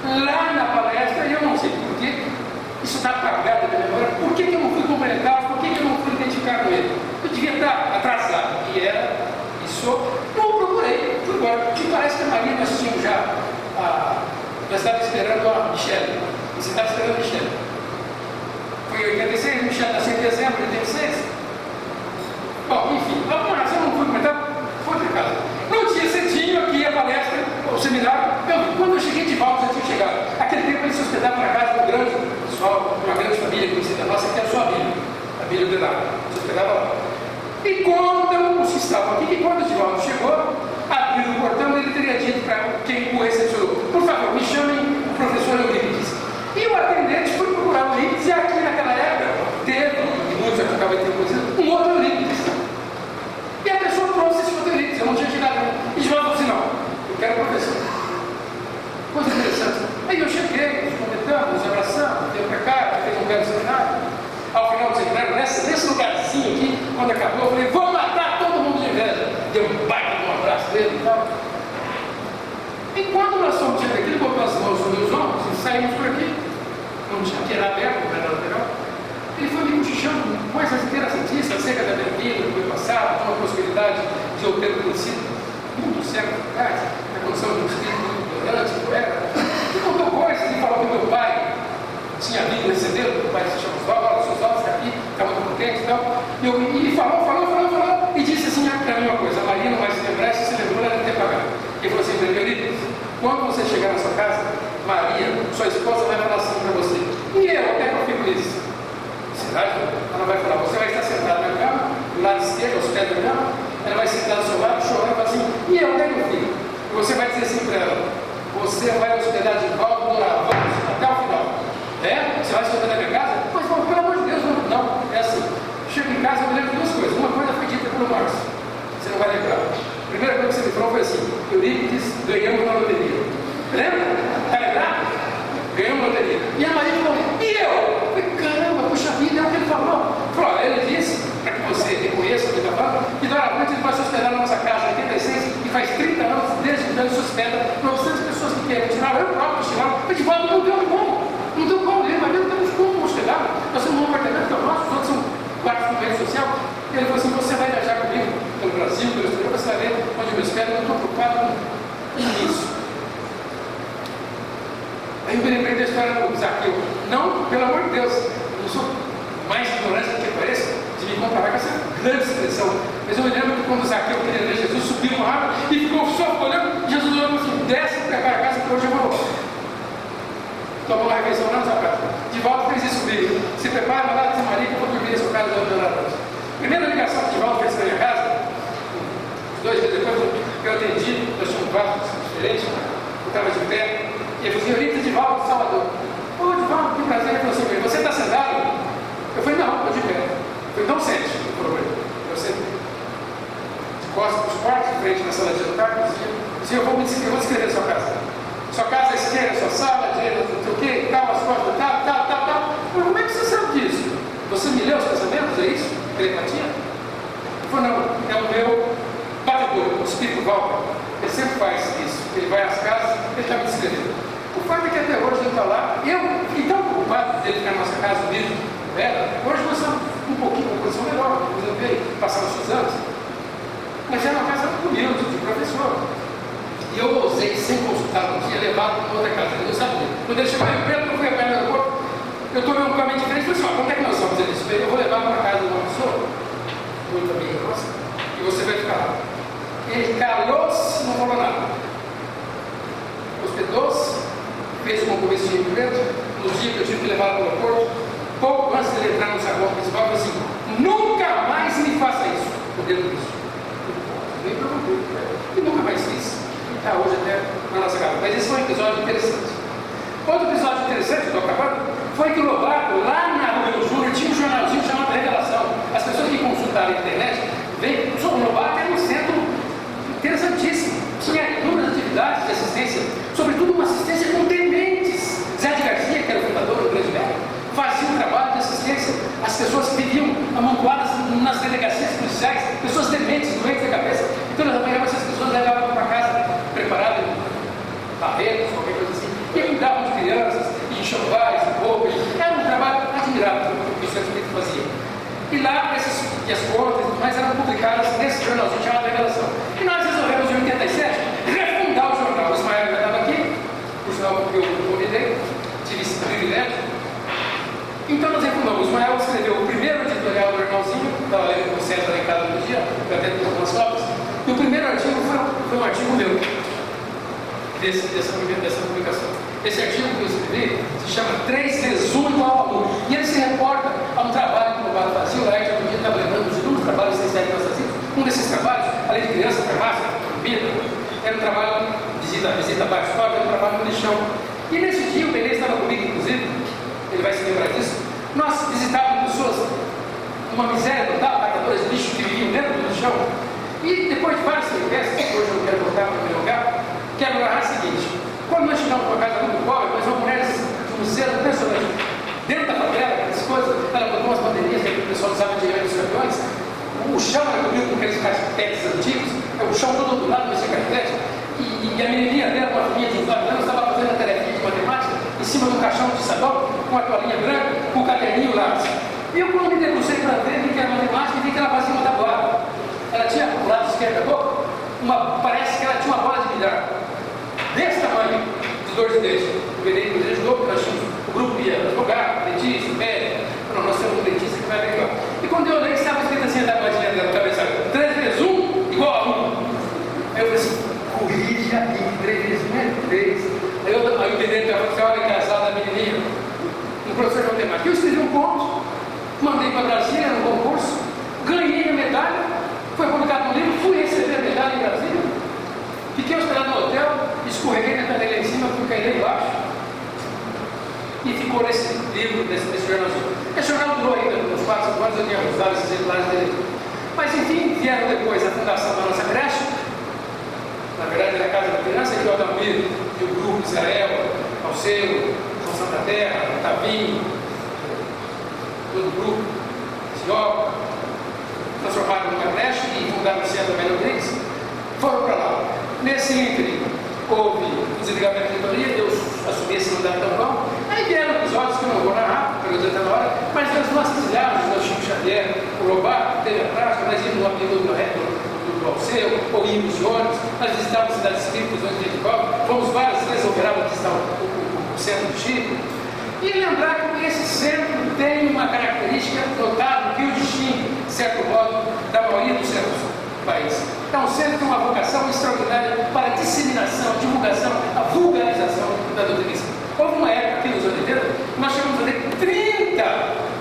lá na palestra, eu não sei porquê, isso está apagado da minha memória. Por que eu não fui cumprimentado? Por que eu não fui identificar com ele? Eu devia estar atrasado. E era isso. Não procurei, fui embora. Porque parece que a Maria nós tínhamos já. Nós estávamos esperando a Michele. Você estava esperando a Michele. Foi em 86, Michele nasceu em dezembro de 86. Bom, enfim, alguma razão eu não fui comentar, foi para casa. No dia cedinho, aqui a palestra, o seminário, quando eu cheguei de volta, já tinha chegado. Aquele tempo ele se hospedava na casa do grande pessoal, uma grande família conhecida nossa, que era sua Bíblia, a Bíblia do Delado. Se hospedava lá. E contam os que estavam aqui que quando o Divaldo chegou, abriu o portão, ele teria dito para quem o recepcionou: por favor, me chamem o professor Eurípides. E o atendente foi procurar o Eurípides, e aqui naquela época teve, e muitos aqui acabam de ter conhecido, um outro Eurípides. E a pessoa trouxe esse outro Eurípides, eu não tinha chegado. E Divaldo falou assim: não, eu quero o professor. Coisa interessante. Aí eu cheguei, nos comentamos, nos abraçamos, lugarzinho aqui. Quando acabou, eu falei, vou matar todo mundo de inveja. Deu um baita de um abraço dele e tal. E quando nós fomos tirar aqui, ele botou as mãos nos meus ombros e saímos por aqui. Não tinha que era aberto, não era lateral. Ele foi me cochichando coisas interessantíssimas acerca da minha vida, do meu passado, com a possibilidade de eu ter conhecido muito séculos atrás, a condição de um espírito muito ignorante, que eu era. E contou coisas, e falou que meu pai tinha vindo receber, meu pai se chama Oswaldo, seus olhos estão aqui, está muito contente e tal. E ele falou, e disse assim para mim uma coisa, a Maria não vai se lembrar, se se lembrou, ela deve ter pagado. Ele falou assim, Euripides, quando você chegar na sua casa, Maria, sua esposa, vai falar assim para você, e eu, até que eu fico nisso. Ela vai falar, você vai estar sentado na cama, do lado esquerdo, aos pés da cama, ela vai sentar do seu lado, chorando, e falar assim, e eu, onde é que eu fico? E você vai dizer assim para ela, você vai hospedar de volta no Lavamos até o final. Você vai hospedar na minha casa? Mas, pelo amor de Deus, não, é assim. Chego em casa, eu me lembro de duas coisas. Uma coisa foi dita pelo Márcio, você não vai lembrar. A primeira coisa que você me falou foi assim, Euripides, ganhamos na loteria. Lembra? Está lembrado? Ganhamos na loteria. E a Maria falou, e eu? Caramba, puxa vida, é o que ele falou. Ele disse, para que você reconheça o que ele está falando, que doravante ele vai se hospedar na nossa casa em 86 e faz 30 anos desde que ele se hospeda. 900 pessoas que querem tirar, eu próprio tirar, mas de volta não tem como. Não tem como, ele, mas não temos como hospedar. Nós temos um apartamento que é o nosso, os outros são quartos de rede social. E ele falou assim, você vai viajar comigo pelo Brasil, pelo exterior, você vai ver onde eu me hospedo, eu não estou preocupado com isso. Aí eu me lembrei da história do Zaqueu. Não, pelo amor de Deus, eu não sou mais ignorante do que pareço de me comparar com essa grande expressão. Mas eu me lembro que quando o Zaqueu queria ver Jesus, subiu uma árvore e ficou só olhando. Jesus olhou assim, desce, prepara a casa, que hoje eu vou. Tomou uma refeição lá na sua casa. De volta fez isso comigo. Se prepara, vai lá dizer Maria que eu vou dormir na sua casa da noite. Primeira ligação que de volta fez na minha casa, os 2 dias depois eu atendi, nós tínhamos um quarto diferente, eu estava de pé. E ele falou assim, Euripides, de volta de Salvador. De volta, que prazer. Ele falou assim, você está sentado? Eu falei, não, estou de pé. Eu falei, não sente. Ele falou, eu sentei. De costas para os quartos, de frente na sala de jantar, eu disse, eu vou descrever a sua casa. Sua casa à esquerda, sua sala, à direita, não sei o quê, tal, as costas, tal. Mas como é que você sabe disso? Você me leu os pensamentos, é isso? Telepatia? Ele falou, não, é o meu batedor, o espírito Walter. Ele sempre faz isso. Ele vai às casas, ele está me descrevendo. O fato é que até hoje ele está lá, eu fiquei tão preocupado dele ficar na nossa casa mesmo. Hoje nós estamos um pouquinho com uma posição melhor, eu veio passar os seus anos. Mas era uma casa muito humilde, de professor. E eu ousei, sem consultar, não tinha levado para outra casa, ele não sabia. Quando ele chegou em Pedro, eu fui a pé no aeroporto, eu tomei um caminho diferente e falei assim, quando é que nós vamos? Ele disse, eu vou levar para a casa de uma pessoa, muito amiga nossa, e você vai ficar lá. Ele calou-se, não falou nada. Hospedou-se, fez um compromissinho preto, nos dias que eu tive que levar para o aeroporto, pouco antes de ele entrar no saguão principal, eu falei assim, nunca mais me faça isso. O dedo disso. Nem perguntei, e nunca mais fiz. Está hoje até na nossa casa. Mas esse foi um episódio interessante. Outro episódio interessante, estou acabando, foi que o Lobato, lá na Rua do Júnior, tinha um jornalzinho chamado Revelação. As pessoas que consultaram a internet, veem, o Lobato era um centro interessantíssimo. Tinha inúmeras atividades de assistência, sobretudo uma assistência com dementes. Zé de Garcia, que era o fundador do Grande Velho, fazia um trabalho de assistência. As pessoas que viviam amontoadas nas delegacias policiais, pessoas dementes, doentes da cabeça. Então, nós apanhávamos essas pessoas, levavam para casa, preparadas, barretos, qualquer coisa assim. E cuidavam de crianças, de enxovais, de roupas. Era um trabalho admirável que o Centro fazia. E lá, as contas mas eram publicadas nesse jornalzinho chamado Revelação. E nós resolvemos, em 87, refundar o jornal. O Ismael já estava aqui, por sinal, porque eu convidei, tive esse privilégio. Então, nós refundamos. O Ismael escreveu o primeiro editorial do jornalzinho, estava lendo com o César em cada dia, até com algumas cópias. E o primeiro artigo foi um artigo meu, dessa publicação. Esse artigo que eu escrevi se chama 3 resumos ao aluno. E ele se reporta a um trabalho que o Lobato fazia. O Laerte aqui estava lembrando de inúmeros trabalhos essenciais que nós fazíamos. Um desses trabalhos, além de criança, farmácia, comida, era um trabalho de visita participada, era um trabalho no lixão. E nesse dia, o Benê estava comigo, inclusive, ele vai se lembrar disso. Nós visitávamos pessoas numa miséria total, catadores de lixo que viviam dentro do lixão. E depois de várias peripécias, que hoje eu não quero voltar para o meu lugar, quero narrar o seguinte: quando nós chegamos para uma casa muito pobre, mas uma mulher de um zelo impressionante, dentro da favela, essas coisas, ela botou umas bandeirinhas que o pessoal usava de redes chutou do outro lado, mexia com a carpete, e a menininha dela, uma filhinha de 9 anos, estava fazendo a tarefinha de matemática em cima de um caixão de sabão, com a toalhinha branca, com o caderninho lá. E eu, quando me debrucei para ver, vi que era matemática e vi que ela fazia uma tabuada. Ela tinha, do lado esquerdo da boca, parece que ela tinha uma bola de bilhar, desse tamanho, de 2 dedos. Eu virei para o de novo, nós tínhamos, o grupo ia advogado, dentista, médico. Não, nós temos um dentista que vai ver aqui. E quando eu olhei, estava escrito assim, a tabuadinha dela, cabeça, 3 vezes 1 igual a 1. Aí eu falei assim, corrija aí, 3 vezes 1 é 3. Aí o pedreiro falou assim, olha que azar da menininha, um professor de matemática. Eu escrevi um ponto, mandei para Brasília no concurso, ganhei a medalha, foi publicado no livro, fui receber a medalha em Brasília, fiquei hospedado no hotel, escorreguei na cadeira em cima, fui cair lá embaixo, e ficou nesse livro, nesse jornalzinho. Esse jornal durou ainda uns 4, 5 anos, eu tinha usado esses exemplares dele. Mas enfim, vieram depois a fundação da nossa creche, na verdade era a Casa da Criança, que o Adalmir, e o grupo Israel, Alceu, João Santa Terra, Tavinho, todo o grupo, Sioca, transformaram numa creche e fundaram o Centro Amélia Rodrigues, foram para lá. Nesse ínterim, houve o desligamento da diretoria, eu assumi esse mandato tão bom. Aí vieram episódios que eu não vou narrar, pelo tempo da hora, mas nas nossas viagens, o Chico Xavier, o Lobato, teve a prática, nós íamos no amigo do Alceu, ou íamos de ônibus, nós visitávamos cidades espíritas, onde ele fomos várias vezes ao Verão, que está o centro do Chico. E lembrar que esse centro tem uma característica notável que o distingue, de certo modo, da maioria dos centros do país. Então, o centro tem uma vocação extraordinária para a disseminação, divulgação, a vulgarização da doutrina espírita. Houve uma época aqui nos 80, nós chegamos a ter 30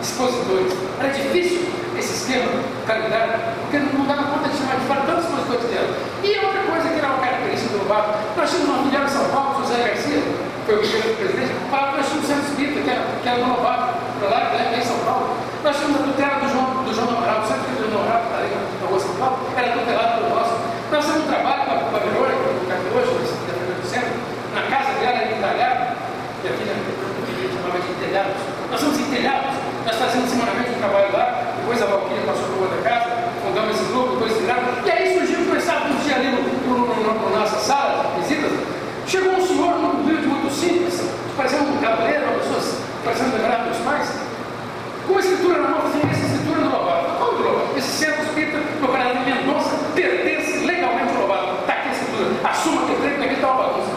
expositores. Era difícil esse esquema, calendário, porque não dava conta de chamar de fora tantos expositores dela. E outra coisa que era uma característica do Lobato, nós tínhamos uma filial em São Paulo, José Garcia, foi o primeiro presidente, falava que nós tínhamos um centro espírita, que era no Lobato, para lá, em São Paulo. Nós tínhamos a tutela do João Amaral, o centro espírita do João Amaral, que está ali na rua São Paulo, era tutelado pelo nosso. Nós temos um trabalho com a Verônica, que está aqui hoje, do centro, na casa dela, em Italhado, que a filha chamava de telhados. Nós somos em telhados, nós fazemos semanalmente um trabalho lá, depois a Valquíria passou para outra casa, fundamos esse grupo, depois viraram, e aí surgiu, começava um dia ali na nossa sala de visitas, chegou um senhor num humilde muito simples, parecendo um cavaleiro, uma pessoa parecendo lembrar dos pais, com uma escritura na mão, assim, essa escritura do Lobato. Como do Lobato? Esse centro espírita, no Paraná de Mendonça, pertence legalmente ao Lobato. Está aqui a escritura, assuma que eu creio que aqui está uma bagunça.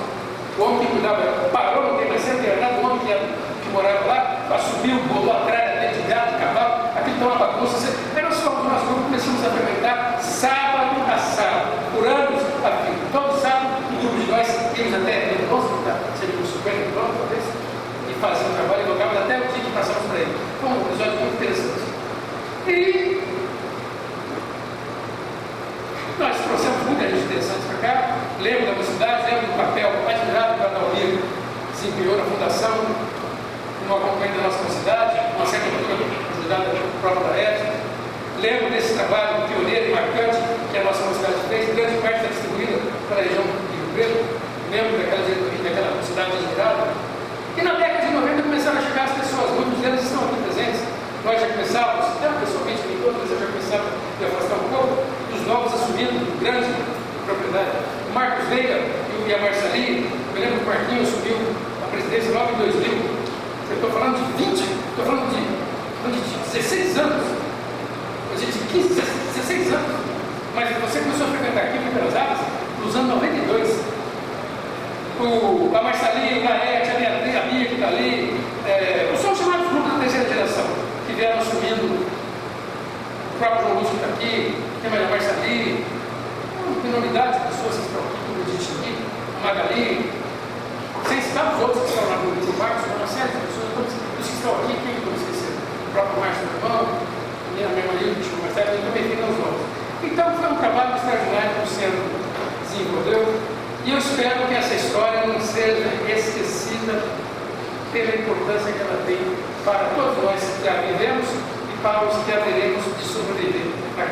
O homem que cuidava parou, não tem mais centro, o homem que morava lá, assumiu, botou a tralha dentro de gado, de cavalo, aqui está uma bagunça. Aí nós fomos no nosso grupo, começamos a frequentar sábado a sábado, por anos a fim. Todo sábado, um grupo de nós íamos até Mendonça, seria uns 50 quilômetros, talvez, e fazia um trabalho, colocava até o dia que passamos para ele. Foi um episódio muito interessante. E nós trouxemos muita gente interessante para cá, lembro da mocidade, lembro do papel admirável que o Adalmir desempenhou na fundação, no acompanhamento da nossa mocidade, uma certa altura ajudada pelo próprio Laerte. Lembro desse trabalho pioneiro e marcante que a nossa mocidade fez, grande parte está distribuída para a região de Rio Preto. Lembro daquela mocidade admirável. E na década de 90 começaram a chegar as pessoas, muitos deles estão aqui presentes. Nós já começávamos, pessoalmente, nem todos, mas eu já começava a afastar um pouco, os novos assumindo grande propriedade. O Marcos Veiga e a Marcelinha, eu lembro que o Marquinhos assumiu a presidência logo em 2000. Eu estou falando de 20, estou falando de 16 anos. De 15, 16 anos. Mas você começou a frequentar aqui em Pelas Águas nos anos 92. A Marcelinha, o Laerte, a Beatriz, a Bia que está ali, são os chamados grupos da terceira geração, que vieram assumindo. O próprio João Lúcio está aqui, tem mais a Marcelinha, uma minoridade de pessoas que estão aqui, como a gente aqui, a Magali, sem citar os outros que estão lá no Marcos, uma série de pessoas, todos os que estão aqui, quem eu não esquecer? O próprio Márcio Irmão, a minha Maria, o Chico Marcelo, eu também fico aos nomes. Então foi um trabalho extraordinário que o centro desenvolveu. E eu espero que essa história não seja esquecida pela importância que ela tem para todos nós que a vivemos e para os que haveremos de sobreviver a